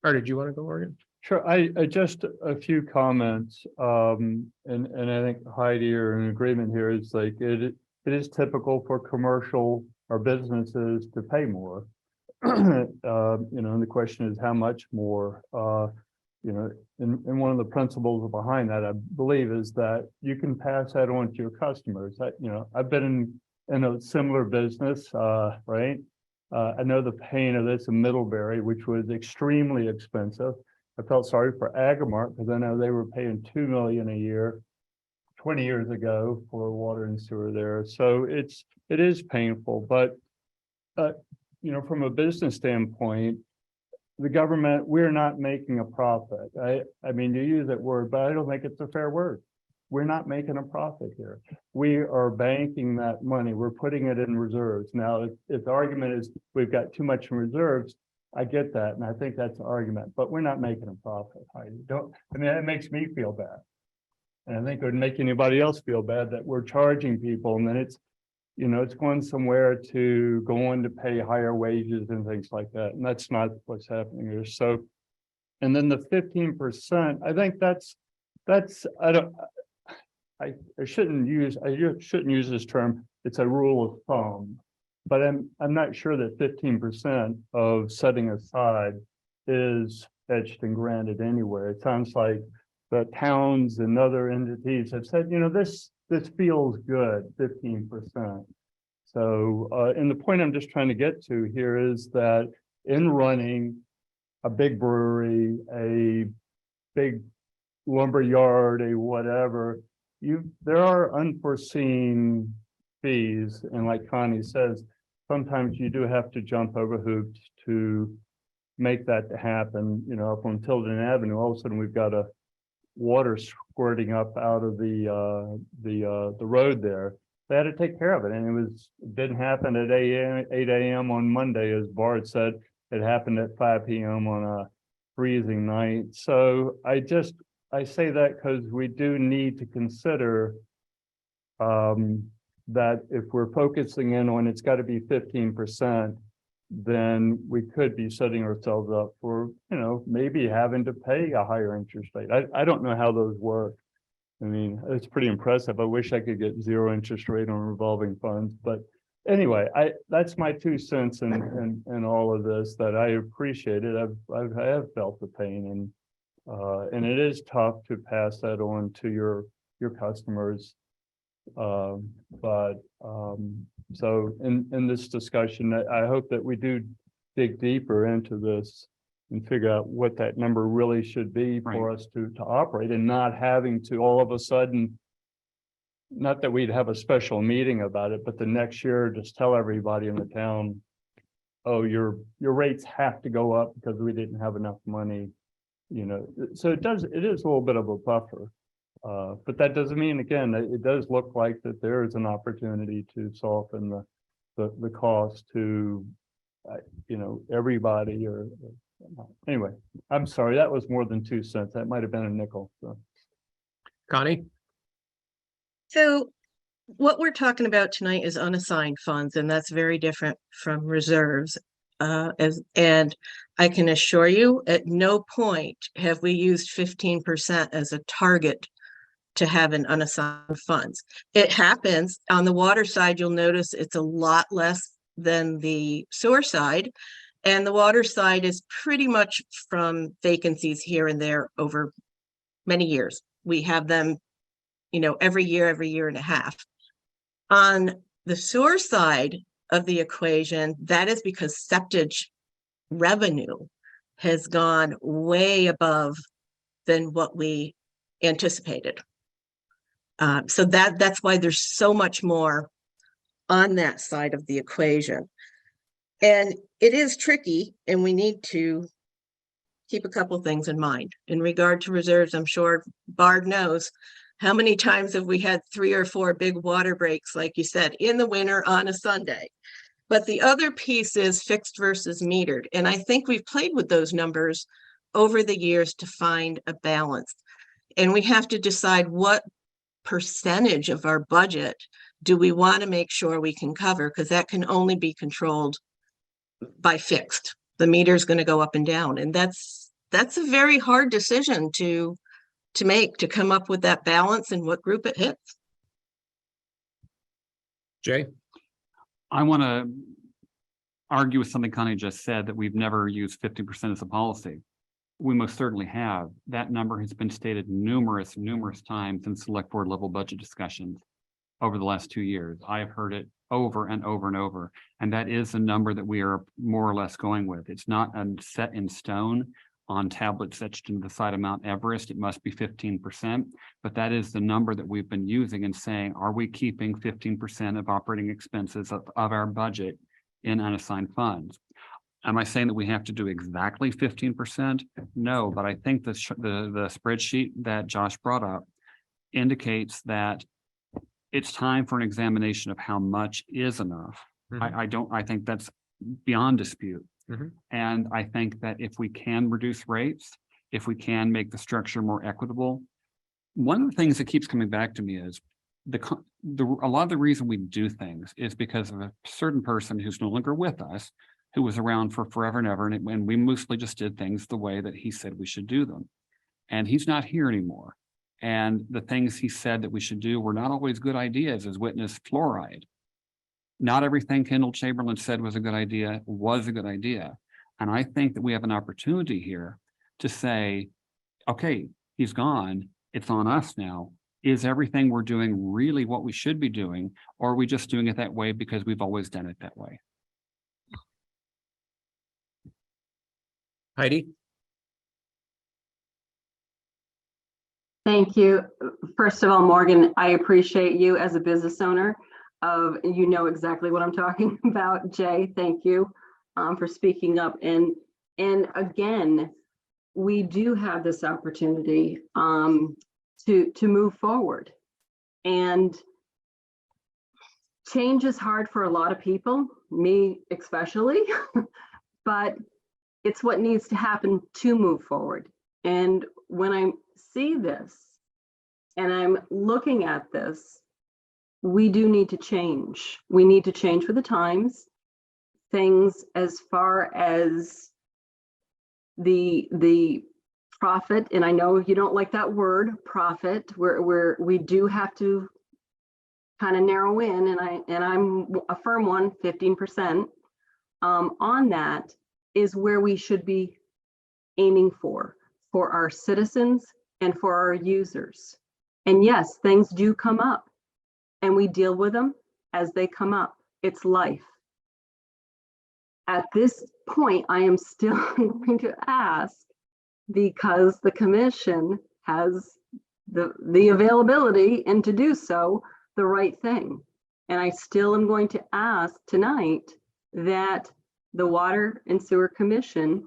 Or did you want to go, Morgan? Sure, I just a few comments, and I think Heidi are in agreement here, is like, it is typical for commercial or businesses to pay more. And the question is how much more, and one of the principles behind that, I believe, is that you can pass that on to your customers. I've been in a similar business, right? I know the pain of this in Middlebury, which was extremely expensive. I felt sorry for Agrimark because I know they were paying $2 million a year 20 years ago for water and sewer there. So it is painful, but from a business standpoint, the government, we're not making a profit. I mean, you use that word, but I don't think it's a fair word. We're not making a profit here. We are banking that money. We're putting it in reserves. Now, if the argument is we've got too much in reserves, I get that, and I think that's an argument, but we're not making a profit. It makes me feel bad. And I think it would make anybody else feel bad that we're charging people and then it's going somewhere to go on to pay higher wages and things like that. And that's not what's happening here. So, and then the 15%, I think I shouldn't use this term. It's a rule of thumb, but I'm not sure that 15% of setting aside is etched and granted anywhere. It sounds like the towns and other entities have said, this feels good, 15%. So, and the point I'm just trying to get to here is that in running a big brewery, a big lumber yard, a whatever, there are unforeseen fees. And like Connie says, sometimes you do have to jump over hoops to make that happen. Up on Tilden Avenue, all of a sudden we've got a water squirting up out of the road there. They had to take care of it, and it didn't happen at 8 a.m. on Monday, as Bart said. It happened at 5 p.m. on a freezing night. So I say that because we do need to consider that if we're focusing in on it's got to be 15%, then we could be setting ourselves up for, maybe having to pay a higher interest rate. I don't know how those work. I mean, it's pretty impressive. I wish I could get 0 interest rate on revolving funds, but anyway, that's my 2 cents in all of this, that I appreciate it. I have felt the pain, and it is tough to pass that on to your customers. So in this discussion, I hope that we do dig deeper into this and figure out what that number really should be for us to operate, and not having to all of a sudden, not that we'd have a special meeting about it, but the next year just tell everybody in the town, oh, your rates have to go up because we didn't have enough money. So it is a little bit of a buffer. But that doesn't mean, again, it does look like that there is an opportunity to soften the cost to, everybody. Or anyway, I'm sorry, that was more than 2 cents. That might have been a nickel. So. Connie? So what we're talking about tonight is unassigned funds, and that's very different from reserves. And I can assure you, at no point have we used 15% as a target to have an unassigned funds. It happens on the water side. You'll notice it's a lot less than the sewer side, and the water side is pretty much from vacancies here and there over many years. We have them, every year and a half. On the sewer side of the equation, that is because septage revenue has gone way above than what we anticipated. So that's why there's so much more on that side of the equation. And it is tricky, and we need to keep a couple things in mind. In regard to reserves, I'm sure Bard knows how many times have we had 3 or 4 big water breaks, like you said, in the winter on a Sunday. But the other piece is fixed versus metered. And I think we've played with those numbers over the years to find a balance. And we have to decide what percentage of our budget do we want to make sure we can cover, because that can only be controlled by fixed. the meter's going to go up and down. And that's a very hard decision to make, to come up with that balance and what group it hits. Jay? I want to argue with something Connie just said, that we've never used 50% as a policy. We most certainly have. That number has been stated numerous times in select board level budget discussions over the last 2 years. I've heard it over and over and over. And that is the number that we are more or less going with. It's not set in stone on tablets etched into the side of Mount Everest. It must be 15%, but that is the number that we've been using and saying, are we keeping 15% of operating expenses of our budget in unassigned funds? Am I saying that we have to do exactly 15%? No, but I think the spreadsheet that Josh brought up indicates that it's time for an examination of how much is enough. I think that's beyond dispute. And I think that if we can reduce rates, if we can make the structure more equitable, one of the things that keeps coming back to me is a lot of the reason we do things is because of a certain person who's no longer with us, who was around for forever and ever, and we mostly just did things the way that he said we should do them. And he's not here anymore. And the things he said that we should do were not always good ideas, as witness fluoride. Not everything Kendall Chamberlain said was a good idea, And I think that we have an opportunity here to say, okay, he's gone, it's on us now. Is everything we're doing really what we should be doing? Or are we just doing it that way because we've always done it that way? Heidi? Thank you. First of all, Morgan, I appreciate you as a business owner. You know exactly what I'm talking about. Jay, thank you for speaking up. And again, we do have this opportunity to move forward. And change is hard for a lot of people, me especially, but it's what needs to happen to move forward. And when I see this and I'm looking at this, we do need to change. We need to change for the times. Things as far as the profit, and I know you don't like that word, profit, where we do have to kind of narrow in, and I'm a firm one, 15% on that is where we should be aiming for our citizens and for our users. And yes, things do come up and we deal with them as they come up. It's life. At this point, I am still going to ask, because the commission has the availability and to do so, the right thing. And I still am going to ask tonight that the Water and Sewer Commission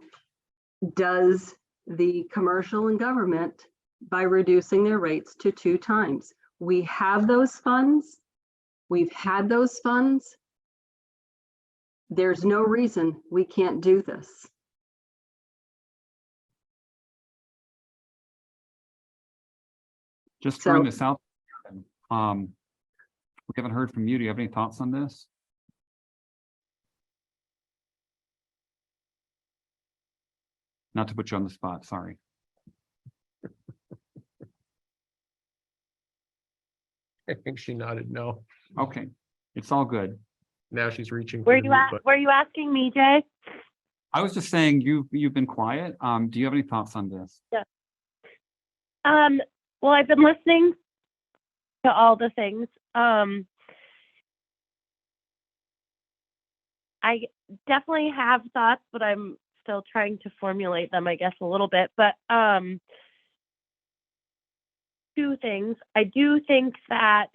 does the commercial and government by reducing their rates to 2 times. We have those funds. We've had those funds. There's no reason we can't do this. Just throwing this out. We haven't heard from you. Do you have any thoughts on this? Not to put you on the spot, sorry. I think she nodded no. Okay, it's all good. Now she's reaching. Were for the mute button. were you asking me, Jay? I was just saying you've been quiet. Do you have any thoughts on this? Well, I've been listening to all the things. I definitely have thoughts, but I'm still trying to formulate them, I guess, a little bit. But 2 things. I do think that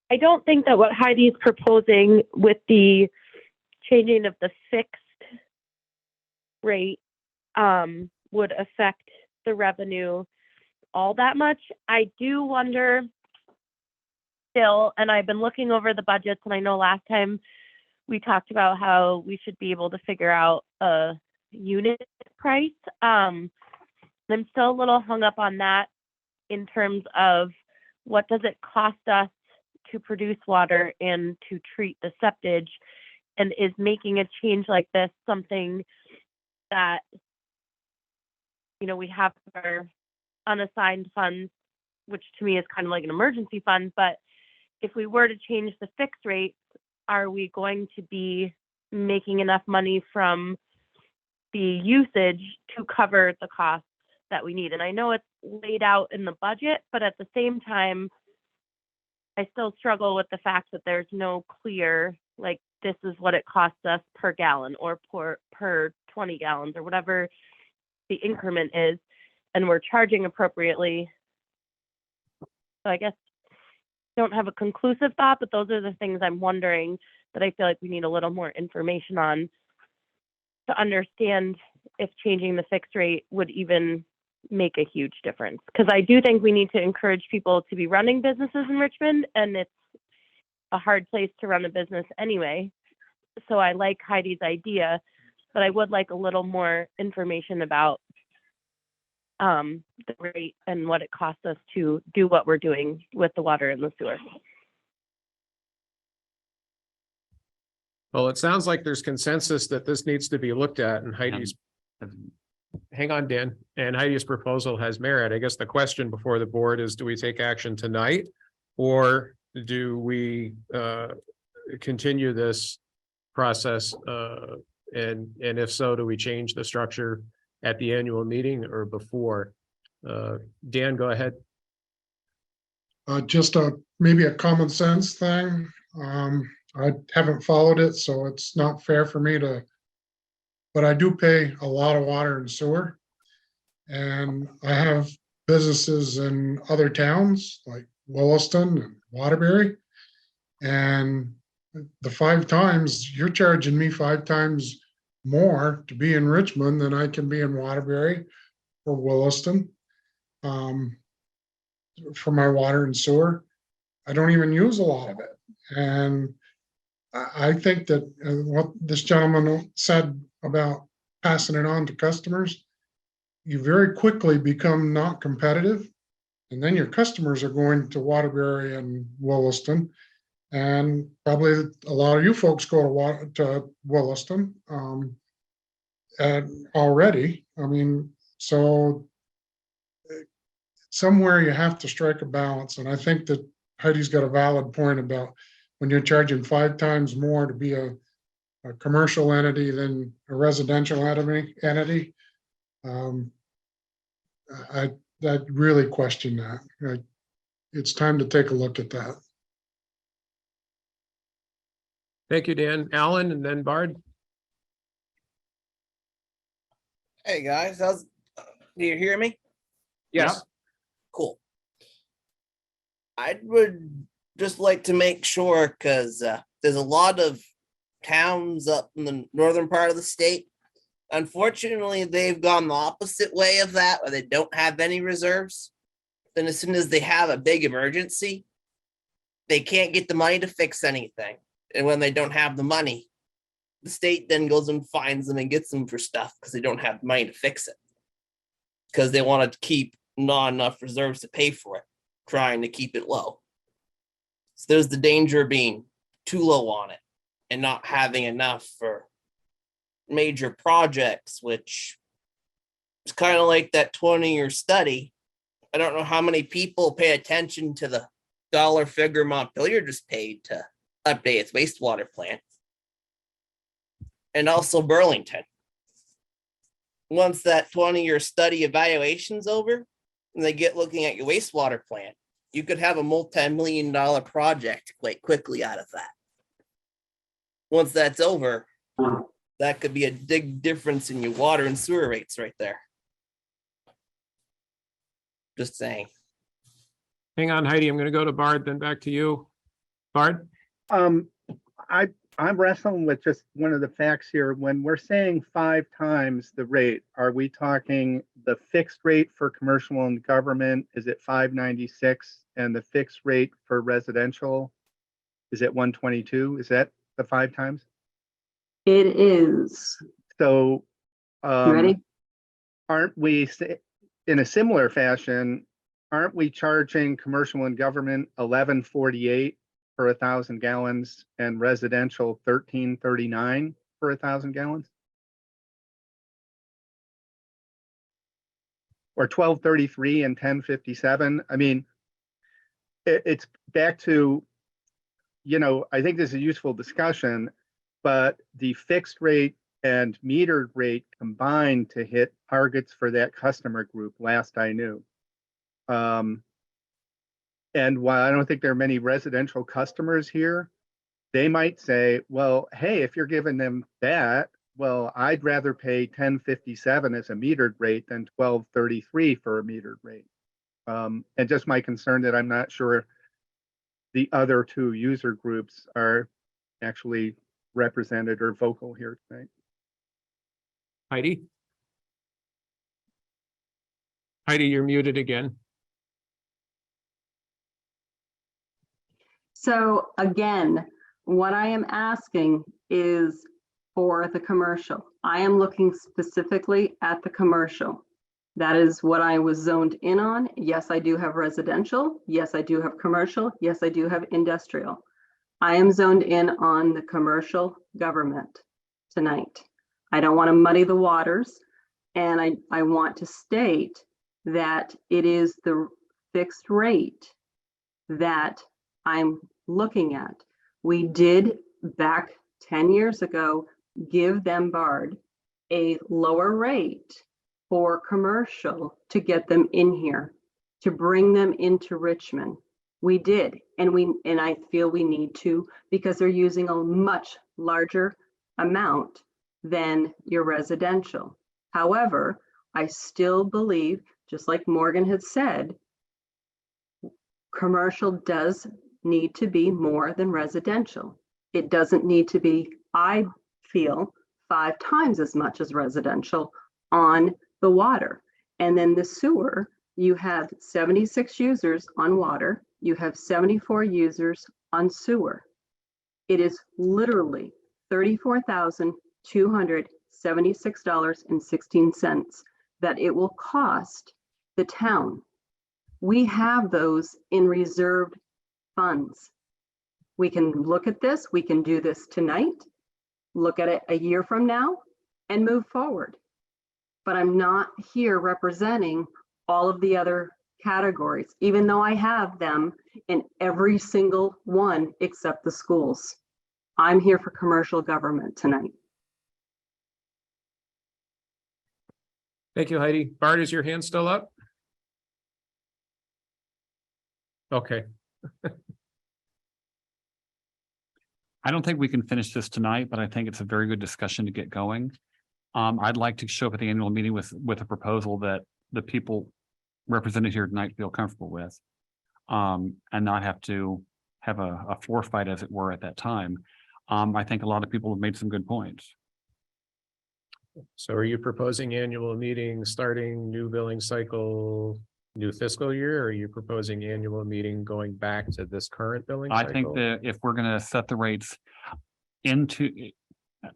I don't think that what Heidi is proposing with the changing of the fixed rate would affect the revenue all that much. I do wonder still, and I've been looking over the budgets, and I know last time we talked about how we should be able to figure out a unit price. I'm still a little hung up on that in terms of what does it cost us to produce water and to treat the septage, And is making a change like this something that, we have our unassigned funds, which to me is kind of like an emergency fund, but if we were to change the fixed rates, are we going to be making enough money from the usage to cover the costs that we need? And I know it's laid out in the budget, but at the same time, I still struggle with the fact that there's no clear, like, this is what it costs us per gallon or per 20 gallons or whatever the increment is, and we're charging appropriately. So I guess don't have a conclusive thought, but those are the things I'm wondering that I feel like we need a little more information on to understand if changing the fixed rate would even make a huge difference. Because I do think we need to encourage people to be running businesses in Richmond, and it's a hard place to run a business anyway. So I like Heidi's idea, but I would like a little more information about the rate and what it costs us to do what we're doing with the water and the sewer. Well, it sounds like there's consensus that this needs to be looked at, and Heidi's, hang on, Dan, and Heidi's proposal has merit. I guess the question before the board is, do we take action tonight? Or do we continue this process? And if so, do we change the structure at the annual meeting or before? Dan, go ahead. Just maybe a common sense thing. I haven't followed it, so it's not fair for me to, but I do pay a lot of water and sewer. And I have businesses in other towns like Williston and Waterbury. And the 5 times, you're charging me 5 times more to be in Richmond than I can be in Waterbury or Williston for my water and sewer. I don't even use a lot of it. And I think that what this gentleman said about passing it on to customers, you very quickly become not competitive. And then your customers are going to Waterbury and Williston. And probably a lot of you folks go to Williston and already. I mean, so somewhere you have to strike a balance. And I think that Heidi's got a valid point about when you're charging 5 times more to be a commercial entity than a residential entity. I really question that. It's time to take a look at that. Thank you, Dan. Alan and then Bard. Hey guys, do you hear me? Yes. Cool. I would just like to make sure, because there's a lot of towns up in the northern part of the state. Unfortunately, they've gone the opposite way of that, where they don't have any reserves. Then as soon as they have a big emergency, they can't get the money to fix anything. And when they don't have the money, the state then goes and finds them and gets them for stuff because they don't have money to fix it. Because they want to keep not enough reserves to pay for it, trying to keep it low. So there's the danger of being too low on it and not having enough for major projects, which is kind of like that 20-year study. I don't know how many people pay attention to the dollar figure Montpelier just paid to update its wastewater plant. And also Burlington. Once that 20-year study evaluation's over, and they get looking at your wastewater plant, you could have a multi-million-dollar project quite quickly out of that. Once that's over, that could be a big difference in your water and sewer rates right there. Just saying. Hang on, Heidi. I'm going to go to Bard, then back to you. Bard? I'm wrestling with just one of the facts here. When we're saying 5 times the rate, are we talking the fixed rate for commercial and government? Is it $5.96? And the fixed rate for residential is it $1.22? Is that the 5 times? It is. So You ready? aren't we, in a similar fashion, aren't we charging commercial and government $11.48 for 1,000 gallons and residential 13.39 for 1,000 gallons? Or 12.33 and 10.57. I mean, it's back to, you know, I think this is a useful discussion, but the fixed rate and metered rate combined to hit targets for that customer group last I knew. And while I don't think there are many residential customers here, they might say, well, hey, if you're giving them that, well, I'd rather pay 10.57 as a metered rate than 12.33 for a metered rate. And just my concern that I'm not sure the other two user groups are actually represented or vocal here tonight. Heidi? Heidi, you're muted again. So again, what I am asking is for the commercial. I am looking specifically at the commercial. That is what I was zoned in on. Yes, I do have residential. Yes, I do have commercial. Yes, I do have industrial. I am zoned in on the commercial government tonight. I don't want to muddy the waters. And I want to state that it is the fixed rate that I'm looking at. We did back 10 years ago, give them BARD a lower rate for commercial to get them in here, to bring them into Richmond. We did, and I feel we need to, because they're using a much larger amount than your residential. However, I still believe, just like Morgan had said, commercial does need to be more than residential. It doesn't need to be, I feel, 5 times as much as residential on the water. And then the sewer, you have 76 users on water, you have 74 users on sewer. It is literally $34,276.16 that it will cost the town. We have those in reserved funds. We can look at this, we can do this tonight, look at it a year from now, and move forward. But I'm not here representing all of the other categories, even though I have them in every single one except the schools. I'm here for commercial government tonight. Thank you, Heidi. Bart, is your hand still up? Okay. I don't think we can finish this tonight, but I think it's a very good discussion to get going. I'd like to show up at the annual meeting with a proposal that the people represented here tonight feel comfortable with. And not have to have a floor fight, as it were, at that time. I think a lot of people have made some good points. So are you proposing annual meeting starting new billing cycle, new fiscal year? Or are you proposing annual meeting going back to this current billing I cycle? think that if we're gonna set the rates into,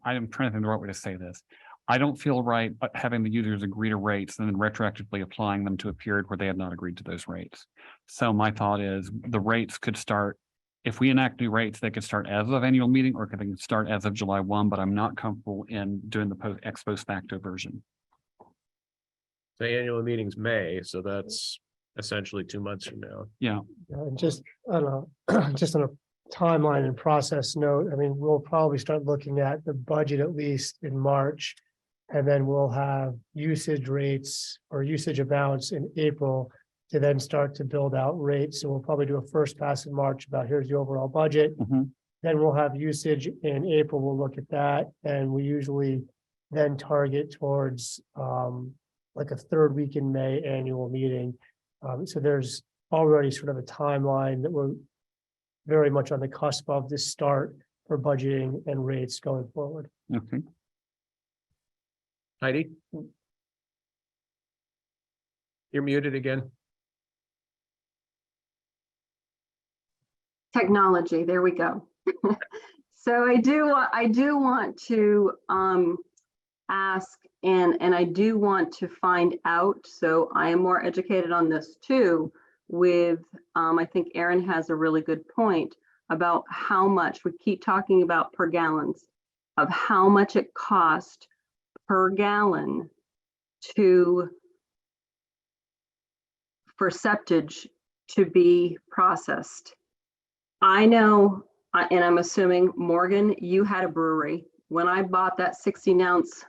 I am trying to think the right way to say this. I don't feel right having the users agree to rates and then retroactively applying them to a period where they have not agreed to those rates. So my thought is the rates could start, if we enact new rates, they could start as of annual meeting or they can start as of July 1, but I'm not comfortable in doing the ex post facto version. The annual meeting's May, so that's essentially 2 months from now. Yeah. And just, I don't know, just on a timeline and process note, I mean, we'll probably start looking at the budget at least in March. And then we'll have usage rates or usage amounts in April to then start to build out rates. So we'll probably do a first pass in March about here's the overall budget. Mhm. Then we'll have usage in April. We'll look at that. And we usually then target towards like a 3rd week in May annual meeting. So there's already sort of a timeline that we're very much on the cusp of this start for budgeting and rates going forward. Okay. Heidi? You're muted again. Technology, there we go. So I do want to ask, and I do want to find out, so I am more educated on this too, with, I think Aaron has a really good point about how much, we keep talking about per gallons, of how much it cost per gallon for septage to be processed. I know, and I'm assuming, Morgan, you had a brewery. When I bought that 16-ounce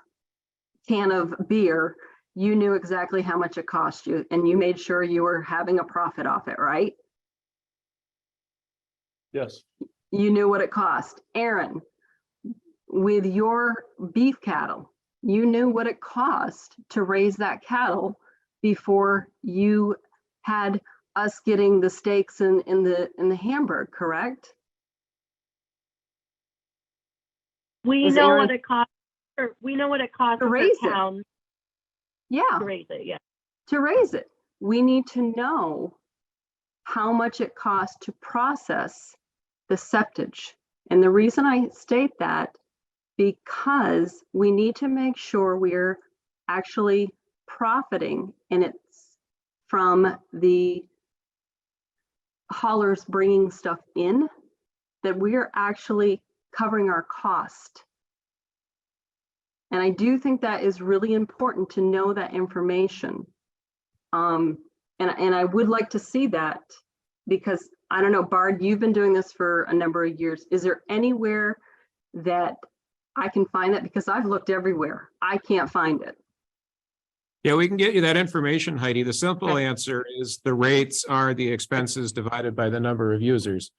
can of beer, you knew exactly how much it cost you, and you made sure you were having a profit off it, right? Yes. You knew what it cost. Aaron, with your beef cattle, you knew what it cost to raise that cattle before you had us getting the steaks in the Hamburg, correct? We Is know Aaron- what it costs. We know what it costs To per raise it. pound Yeah, to raise it. Yeah. to raise it. We need to know how much it costs to process the septage. And the reason I state that, because we need to make sure we're actually profiting, and it's from the haulers bringing stuff in, that we are actually covering our cost. And I do think that is really important to know that information. And I would like to see that, because I don't know, Bard, you've been doing this for a number of years. Is there anywhere that I can find that? Because I've looked everywhere. I can't find it. Yeah, we can get you that information, Heidi. The simple answer is the rates are the expenses divided by the number of users.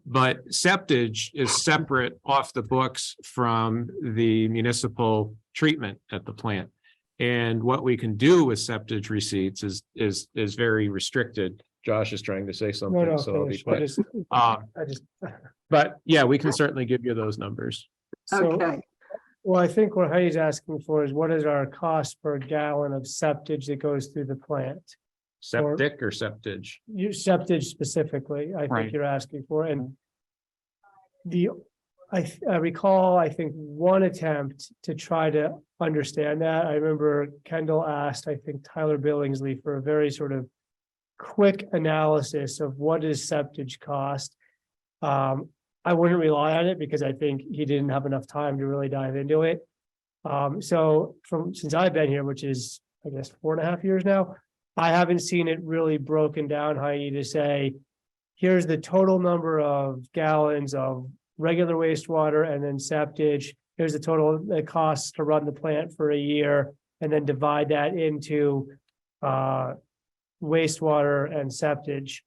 But septage is separate off the books from the municipal treatment at the plant. And what we can do with septage receipts is very restricted. Josh is trying to say No, something, no, so I'll be finish. quiet. I just, But yeah, we can certainly give you those numbers. so, Okay, well, I think what Heidi's asking for is what is our cost per gallon of septage that goes through the plant? Septic or septage? You septage specifically, I Right. think you're asking for, and I recall, I think, one attempt to try to understand that. I remember Kendall asked, I think, Tyler Billingsley for a very sort of quick analysis of what does septage cost. I wouldn't rely on it because I think he didn't have enough time to really dive into it. So since I've been here, which is, I guess, 4.5 years now, I haven't seen it really broken down, Heidi, to say, here's the total number of gallons of regular wastewater and then septage. Here's the total that costs to run the plant for a year, and then divide that into wastewater and septage.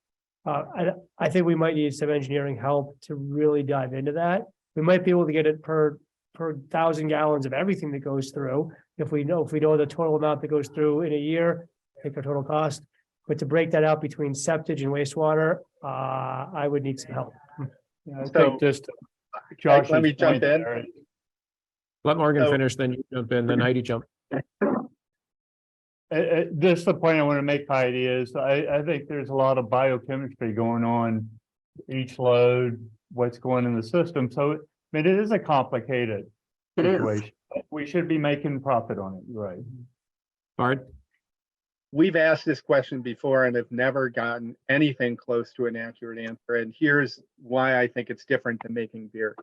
I think we might need some engineering help to really dive into that. We might be able to get it per 1,000 gallons of everything that goes through. If we know the total amount that goes through in a year, take our total cost. But to break that out between septage and wastewater, I would need some help. Yeah, I So, think just Josh's let me jump point in. there, Let Morgan So- finish, then you jump in, then Heidi jump. Just the point I want to make, Heidi, is I think there's a lot of biochemistry going on each load, what's going in the system. So, I mean, it is a complicated it is. situation. We should be making profit on it, right? Bard? We've asked this question before and have never gotten anything close to an accurate answer. And here's why I think it's different than making beer.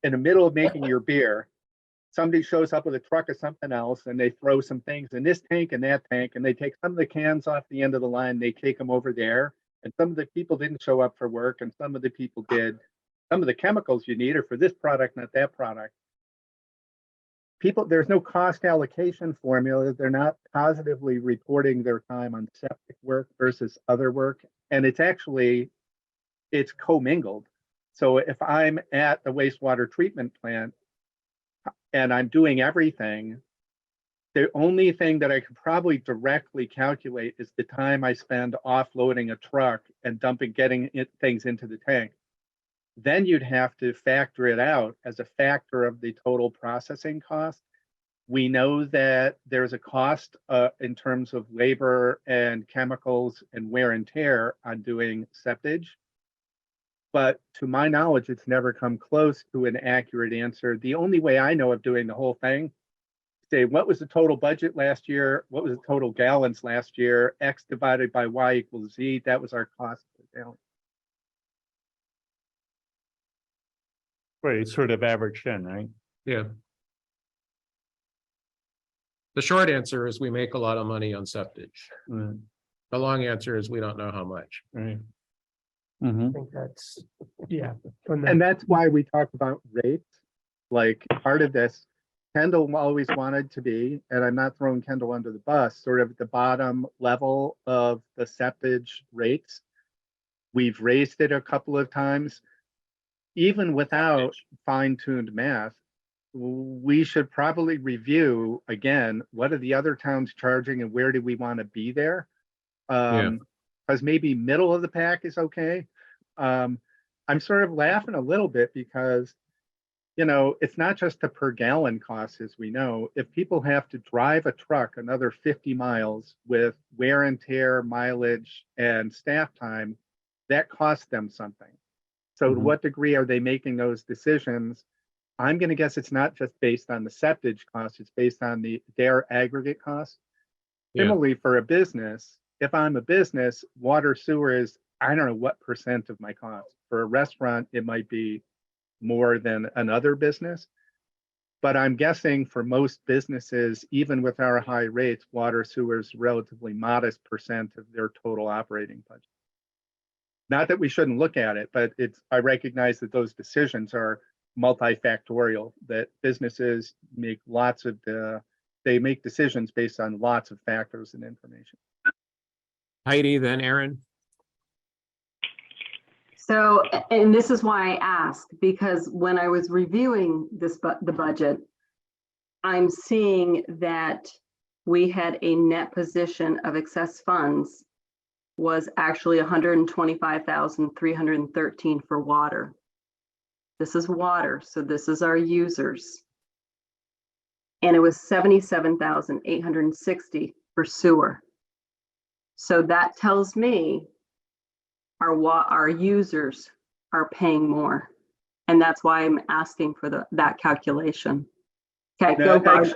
In the middle of making your beer, somebody shows up with a truck or something else and they throw some things in this tank and that tank, and they take some of the cans off the end of the line, they take them over there. And some of the people didn't show up for work and some of the people did. Some of the chemicals you need are for this product, not that product. People, there's no cost allocation formula. They're not positively reporting their time on septic work versus other work. And it's commingled. So if I'm at the wastewater treatment plant and I'm doing everything, the only thing that I could probably directly calculate is the time I spend offloading a truck and getting things into the tank. Then you'd have to factor it out as a factor of the total processing cost. We know that there's a cost in terms of labor and chemicals and wear and tear on doing septage. But to my knowledge, it's never come close to an accurate answer. The only way I know of doing the whole thing, say, what was the total budget last year? What was the total gallons last year? X divided by Y equals Z. That was our cost per gallon. Right, it's sort of averaged in, right? Yeah. The short answer is we make a lot of money on septic. Mm, The long answer is we don't know how much. Right. I think that's, yeah. from the- And that's why we talk about rates. Like part of this, Kendall always wanted to be, and I'm not throwing Kendall under the bus, sort of the bottom level of the septage rates. We've raised it a couple of times. Even without fine-tuned math, we should probably review again, what are the other towns charging and where do we want to be there? Because maybe middle of the pack is okay. I'm sort of laughing a little bit because, you know, it's not just the per gallon cost, as we know. If people have to drive a truck another 50 miles with wear and tear, mileage, and staff time, that costs them something. So to Mhm. what degree are they making those decisions? I'm going to guess it's not just based on the septage cost, it's based on their aggregate cost. Yeah. Similarly, for a business, if I'm a business, water, sewer is, I don't know what percent of my cost. For a restaurant, it might be more than another business. But I'm guessing for most businesses, even with our high rates, water, sewer is relatively modest percent of their total operating budget. Not that we shouldn't look at it, but I recognize that those decisions are multifactorial, that businesses make they make decisions based on lots of factors and information. Heidi, then Aaron. So, and this is why I ask, because when I was reviewing the budget, I'm seeing that we had a net position of excess funds was actually 125,313 for water. This is water, so this is our users. And it was 77,860 for sewer. So that tells me our users are paying more. And that's why I'm asking for that calculation. Okay, go Barb.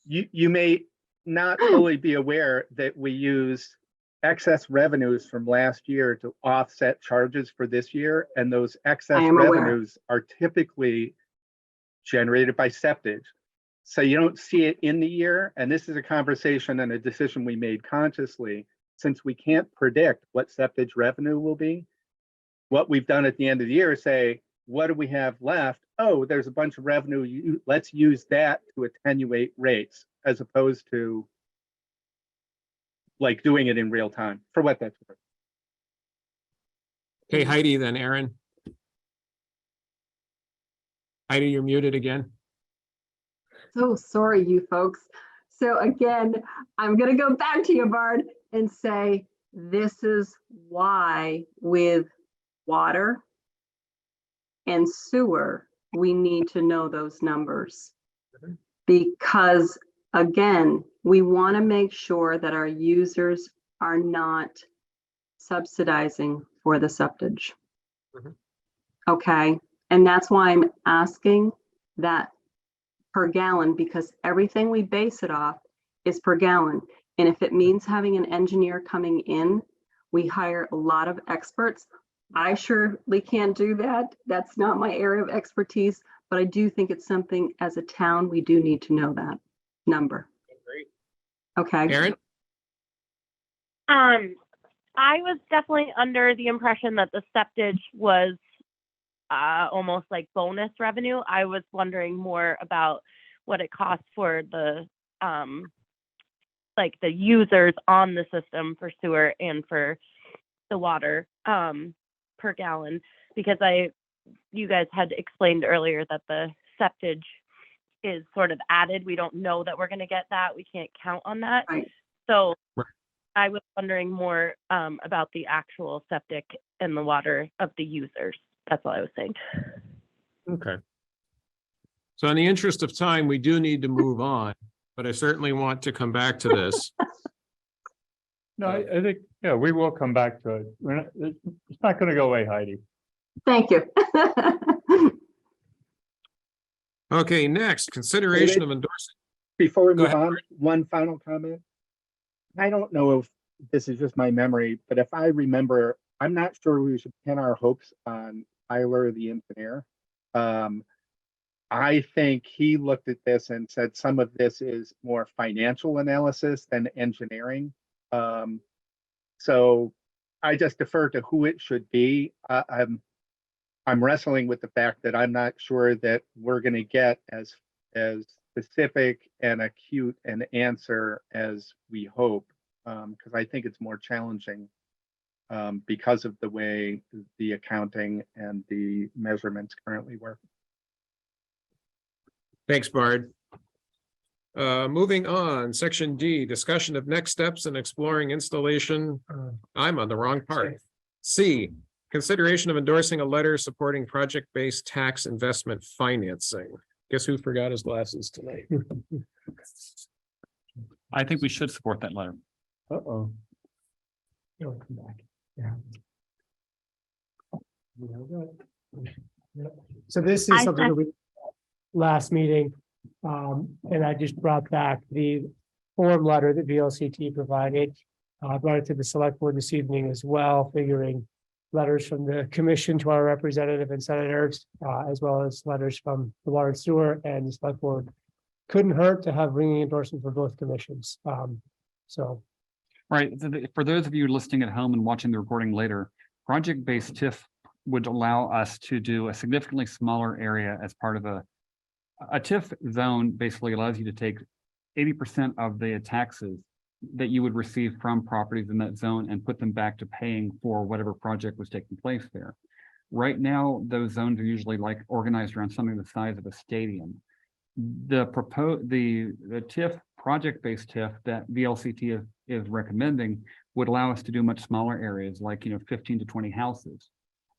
You may not fully be aware that we use excess revenues from last year to offset charges for this year. And those excess revenues are typically generated by septage. So you don't see it in the year. And this is a conversation and a decision we made consciously. Since we can't predict what septage revenue will be, what we've done at the end of the year is say, what do we have left? Oh, there's a bunch of revenue. Let's use that to attenuate rates, as opposed to like doing it in real time, for what that's worth. Okay, Heidi, then Aaron. Heidi, you're muted again. So sorry, you folks. So again, I'm going to go back to you, Bard, and say, this is why with water and sewer, we need to know those numbers. Because again, we want to make sure that our users are not subsidizing for the septage. Okay, and that's why I'm asking that per gallon, because everything we base it off is per gallon. And if it means having an engineer coming in, we hire a lot of experts. I surely can't do that. That's not my area of expertise, but I do think it's something as a town, we do need to know that number. Great. Okay. Aaron? I was definitely under the impression that the septage was almost like bonus revenue. I was wondering more about what it costs for the like the users on the system for sewer and for the water per gallon, because you guys had explained earlier that the septage is sort of added. We don't know that we're going to get that. We can't count on that. Right. So I was wondering more about the actual septic and the water of the users. That's all I was saying. Okay. So in the interest of time, we do need to move on, but I certainly want to come back to this. No, I think, yeah, we will come back to it. It's not going to go away, Heidi. Thank you. Okay, next, consideration of endorsing. Before we Go move on, one final comment. I don't know if this is just my memory, but if I remember, I'm not sure we should pin our hopes on Tyler, the engineer. I think he looked at this and said some of this is more financial analysis than engineering. So I just defer to who it should be. I'm wrestling with the fact that I'm not sure that we're going to get as specific and acute an answer as we hope, because I think it's more challenging because of the way the accounting and the measurements currently work. Thanks, Bard. Moving on, section D, discussion of next steps in exploring installation. I'm on the wrong part. C, consideration of endorsing a letter supporting project-based tax investment financing. Guess who forgot his glasses tonight? I think we should support that letter. Uh-oh. It'll come back. Yeah. So this is I something that we, last meeting, and I just brought back the form letter that VLCT provided. I brought it to the select board this evening as well, figuring letters from the commission to our representative and senators, as well as letters from the water and sewer and the select board. Couldn't hurt to have ringing endorsement for both commissions. So Right. For those of you listening at home and watching the recording later, project-based TIF would allow us to do a significantly smaller area as part of a TIF zone. Basically allows you to take 80% of the taxes that you would receive from properties in that zone and put them back to paying for whatever project was taking place there. Right now, those zones are usually like organized around something the size of a stadium. The TIF, project-based TIF that VLCT is recommending would allow us to do much smaller areas, like 15 to 20 houses.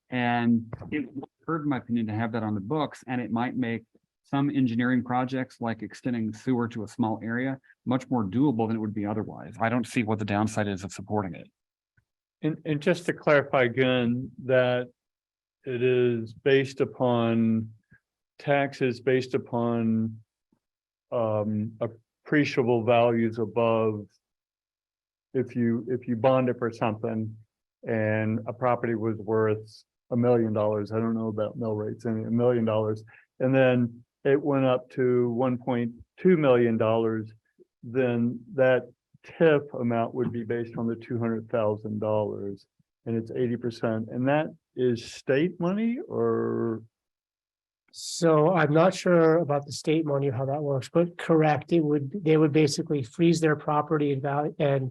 And it would hurt, in my opinion, to have that on the books, and it might make some engineering projects like extending sewer to a small area much more doable than it would be otherwise. I don't see what the downside is of supporting it. And just to clarify again, that it is based upon taxes based upon appreciable values above. If you bond it for something and a property was worth $1 million, I don't know about mill rates, and $1 million, and then it went up to $1.2 million, then that TIF amount would be based on the $200,000, and it's 80%, and that is state money or? So I'm not sure about the state money, how that works, but correct, they would basically freeze their property and value and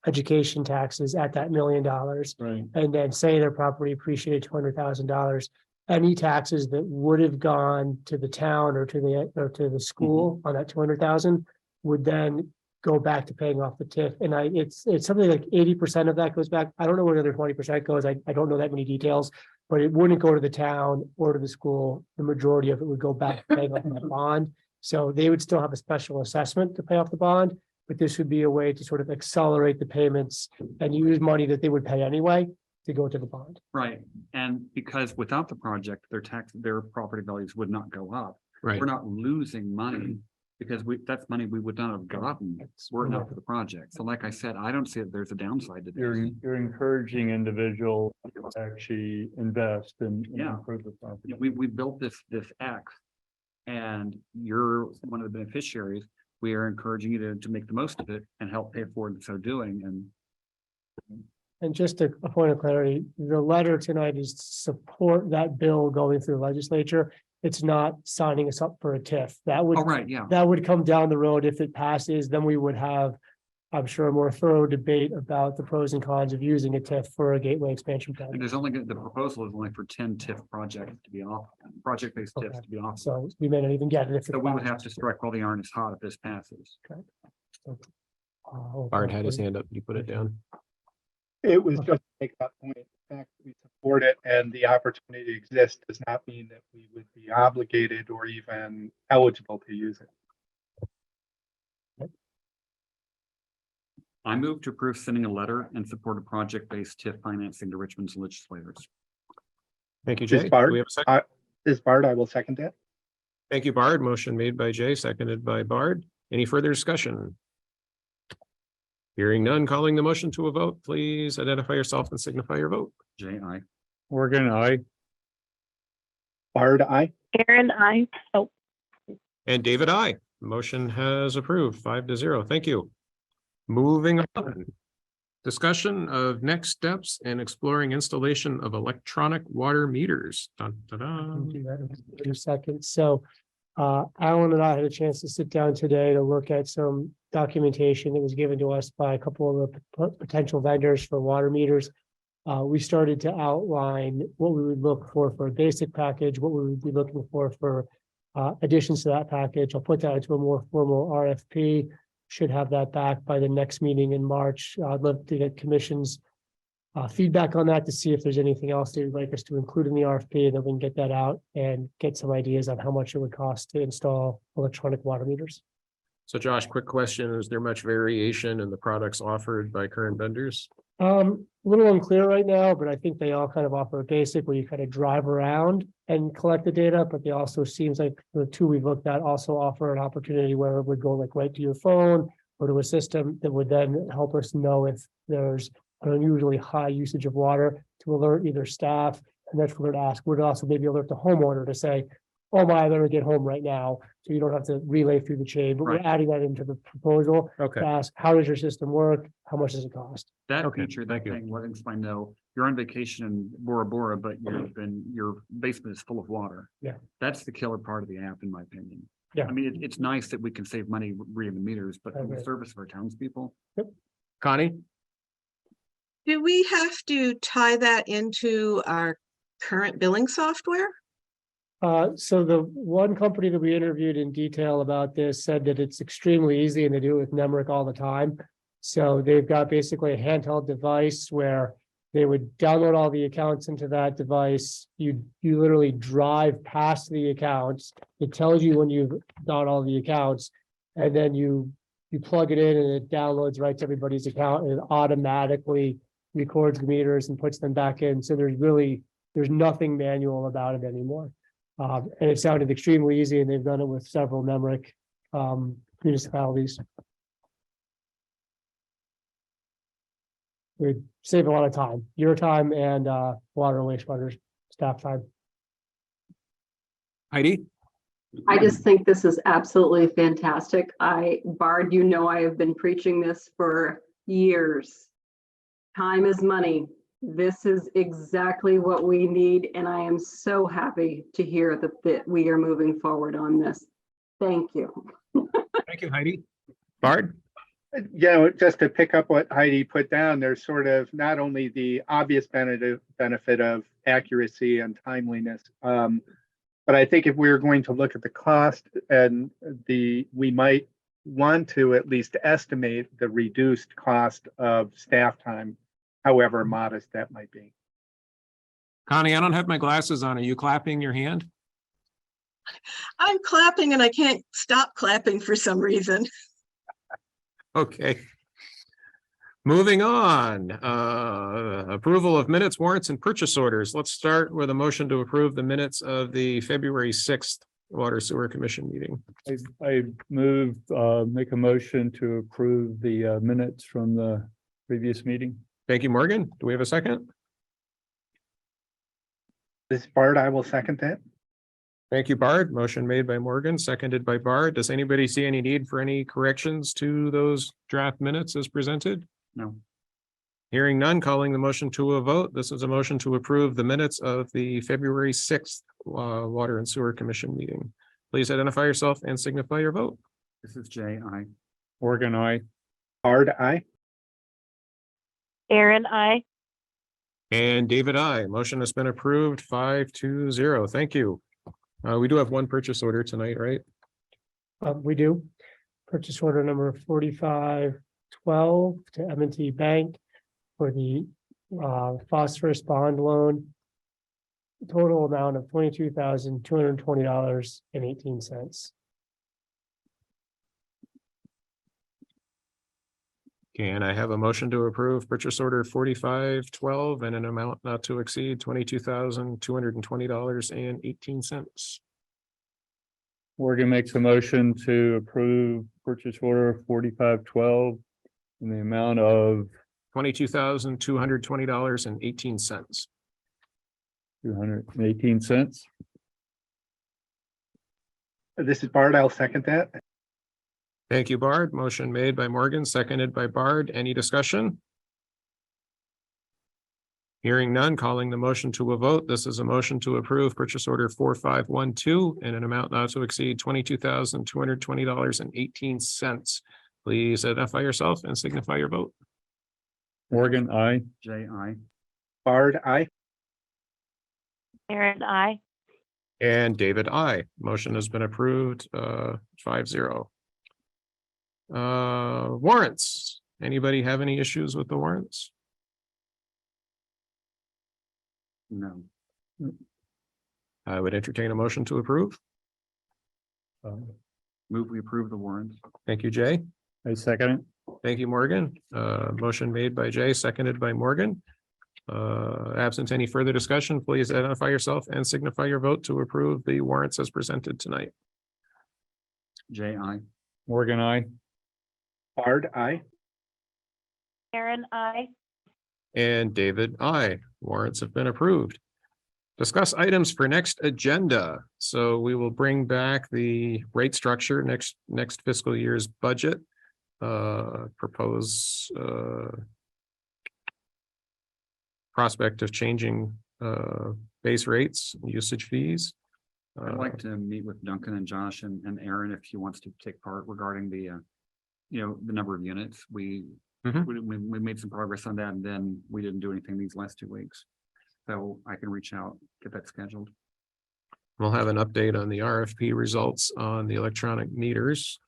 education taxes at that $1 million. Right. And then say their property appreciated $200,000. Any taxes that would have gone to the town or to the school on that 200,000 would then go back to paying off the TIF. And it's something like 80% of that goes back. I don't know where the other 20% goes. I don't know that many details, but it wouldn't go to the town or to the school. The majority of it would go back to paying off that bond. So they would still have a special assessment to pay off the bond, but this would be a way to sort of accelerate the payments and use money that they would pay anyway to go to the bond. Right. And because without the project, their property values would not go up. Right. We're not losing money because that's money we would not have gotten were it not for the project. So like I said, I don't see that there's a downside to this. You're encouraging individuals to actually invest and Yeah. improve the property. We built this Acts, and you're one of the beneficiaries. We are encouraging you to make the most of it and help pay for it in so doing. And just a point of clarity, the letter tonight is to support that bill going through the legislature. It's not signing us up for a TIF. That would, Oh, right, yeah. that would come down the road if it passes, then we would have, I'm sure, a more thorough debate about the pros and cons of using a TIF for a gateway expansion And project. there's the proposal is only for 10 TIF projects to be off, project-based TIFs to be off. So we may not even get it if. So we would have to strike while the iron is hot if this passes. Bard had his hand up. You put it down. It was just to make that point. The fact that we support it and the opportunity exists does not mean that we would be obligated or even eligible to use it. I move to approve sending a letter in support of project-based TIF financing to Richmond's legislators. Thank you, Jay. This Bard, Do we have a second? I will second that. Thank you, Bard. Motion made by Jay, seconded by Bard. Any further discussion? Hearing none, calling the motion to a vote, please identify yourself and signify your vote. Jay, aye. Morgan, aye. Bard, aye. Aaron, I. Oh, And David, I. Motion has approved 5-0. Thank you. Moving on. Discussion of next steps and exploring installation of electronic water meters. Dun, dun, Can dun. do that in a second. So Alan and I had a chance to sit down today to look at some documentation that was given to us by a couple of the potential vendors for water meters. We started to outline what we would look for a basic package, what we would be looking for additions to that package. I'll put that into a more formal RFP. Should have that back by the next meeting in March. I'd love to get commission's feedback on that to see if there's anything else they'd like us to include in the RFP, and then we can get that out and get some ideas on how much it would cost to install electronic water meters. So Josh, quick question. Is there much variation in the products offered by current vendors? A little unclear right now, but I think they all kind of offer a basic where you kind of drive around and collect the data, but they also seems like the two we've looked at also offer an opportunity where it would go like right to your phone or to a system that would then help us know if there's an unusually high usage of water to alert either staff, and that's what we're to ask. Would also maybe alert the homeowner to say, oh my, I better get home right now. So you don't have to relay through the chain, but we're adding that into the proposal to Okay, ask, how does your system work? How much does it cost? That Okay, feature, thank that you. thing, letting somebody know you're on vacation in Bora Bora, but your basement is full of water. Yeah. That's the killer part of the app, in my opinion. Yeah. I mean, it's nice that we can save money reading the meters, but I for the agree. service of our townspeople, Connie? Do we have to tie that into our current billing software? So the one company that we interviewed in detail about this said that it's extremely easy and they do it with Nemrick all the time. So they've got basically a handheld device where they would download all the accounts into that device. You literally drive past the accounts. It tells you when you've got all the accounts, and then you plug it in and it downloads right to everybody's account, and it automatically records the meters and puts them back in. So there's nothing manual about it anymore. And it sounded extremely easy, and they've done it with several Nemrick municipalities. We'd save a lot of time, your time and water and wastewater staff time. Heidi? I just think this is absolutely fantastic. Bard, you know, I have been preaching this for years. Time is money. This is exactly what we need, and I am so happy to hear that we are moving forward on this. Thank you. Thank you, Heidi. Bard? Just to pick up what Heidi put down, there's sort of not only the obvious benefit of accuracy and timeliness, but I think if we're going to look at the cost and we might want to at least estimate the reduced cost of staff time, however modest that might be. Connie, I don't have my glasses on. Are you clapping your hand? I'm clapping and I can't stop clapping for some reason. Okay. Moving on, approval of minutes, warrants, and purchase orders. Let's start with a motion to approve the minutes of the February 6th Water Sewer Commission meeting. I move, make a motion to approve the minutes from the previous meeting. Thank you, Morgan. Do we have a second? This is Bard, I will second that. Thank you, Bard. Motion made by Morgan, seconded by Bard. Does anybody see any need for any corrections to those draft minutes as presented? no. Hearing none, calling the motion to a vote. This is a motion to approve the minutes of the February 6th Water and Sewer Commission meeting. Please identify yourself and signify your vote. This is Jay, I. Morgan, I. Bard, aye. Aaron, I. And David, I. Motion has been approved 5-0. Thank you. We do have one purchase order tonight, right? We do. Purchase order number 4512 to M&T Bank for the phosphorus bond loan. Total amount of $22,220.18. Can I have a motion to approve purchase order 4512 and an amount not to exceed $22,220.18? Morgan makes a motion to approve purchase order 4512 in the amount of $22,220.18. 218 cents. This is Bart. I'll second that. Thank you, Bard. Motion made by Morgan, seconded by Bard. Any discussion? Hearing none, calling the motion to a vote. This is a motion to approve purchase order 4512 in an amount not to exceed $22,220.18. Please identify yourself and signify your vote. Morgan, I. J.I. Bard, aye. Aaron, I. And David, I. Motion has been approved, 5-0. Warrants. Anybody have any issues with the warrants? No. I would entertain a motion to approve. Move we approve the warrants. Thank you, Jay. I second it. Thank you, Morgan. Motion made by Jay, seconded by Morgan. Absent any further discussion, please identify yourself and signify your vote to approve the warrants as presented tonight. J.I. Morgan, I. Bard, aye. Aaron, I. And David, I. Warrants have been approved. Discuss items for next agenda. So we will bring back the rate structure next fiscal year's budget. Propose prospect of changing base rates, usage fees. I'd like to meet with Duncan and Josh and Aaron if he wants to take part regarding the the number of units. We made some progress on that, and then we didn't do anything these last 2 weeks. So I can reach out, get that scheduled. We'll have an update on the RFP results on the electronic meters.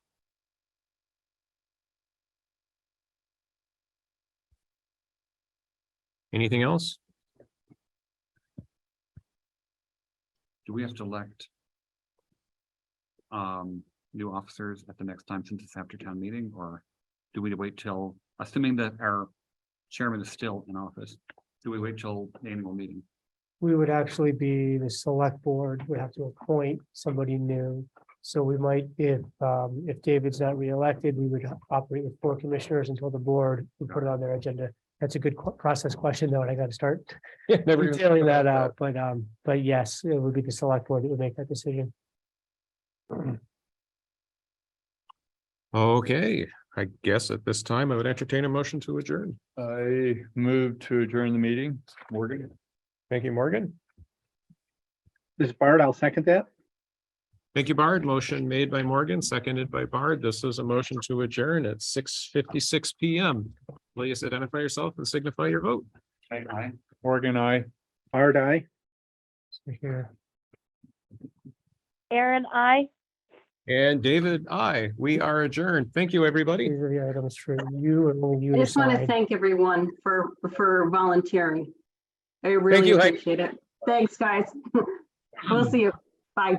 Anything else? Do we have to elect new officers at the next time since it's after town meeting, or do we wait till, assuming that our chairman is still in office, do we wait till the annual meeting? We would actually be, the select board would have to appoint somebody new. So we might, if David's not reelected, we would operate with 4 commissioners until the board would put it on their agenda. That's a good process question, though, and I got to start detailing that out. But yes, it would be the select board that would make that decision. Okay, I guess at this time I would entertain a motion to adjourn. I move to adjourn the meeting. Morgan. Thank you, Morgan. This is Bard. I'll second that. Thank you, Bard. Motion made by Morgan, seconded by Bard. This is a motion to adjourn at 6:56 PM. Please identify yourself and signify your vote. Aye. Morgan, I. Bard, aye. So here. Aaron, I. And David, I. We are adjourned. Thank you, everybody. These are the items for you and only you. I just want to decide. thank everyone for volunteering. I really you, Heidi. appreciate it. Thanks, guys. We'll see you. Bye.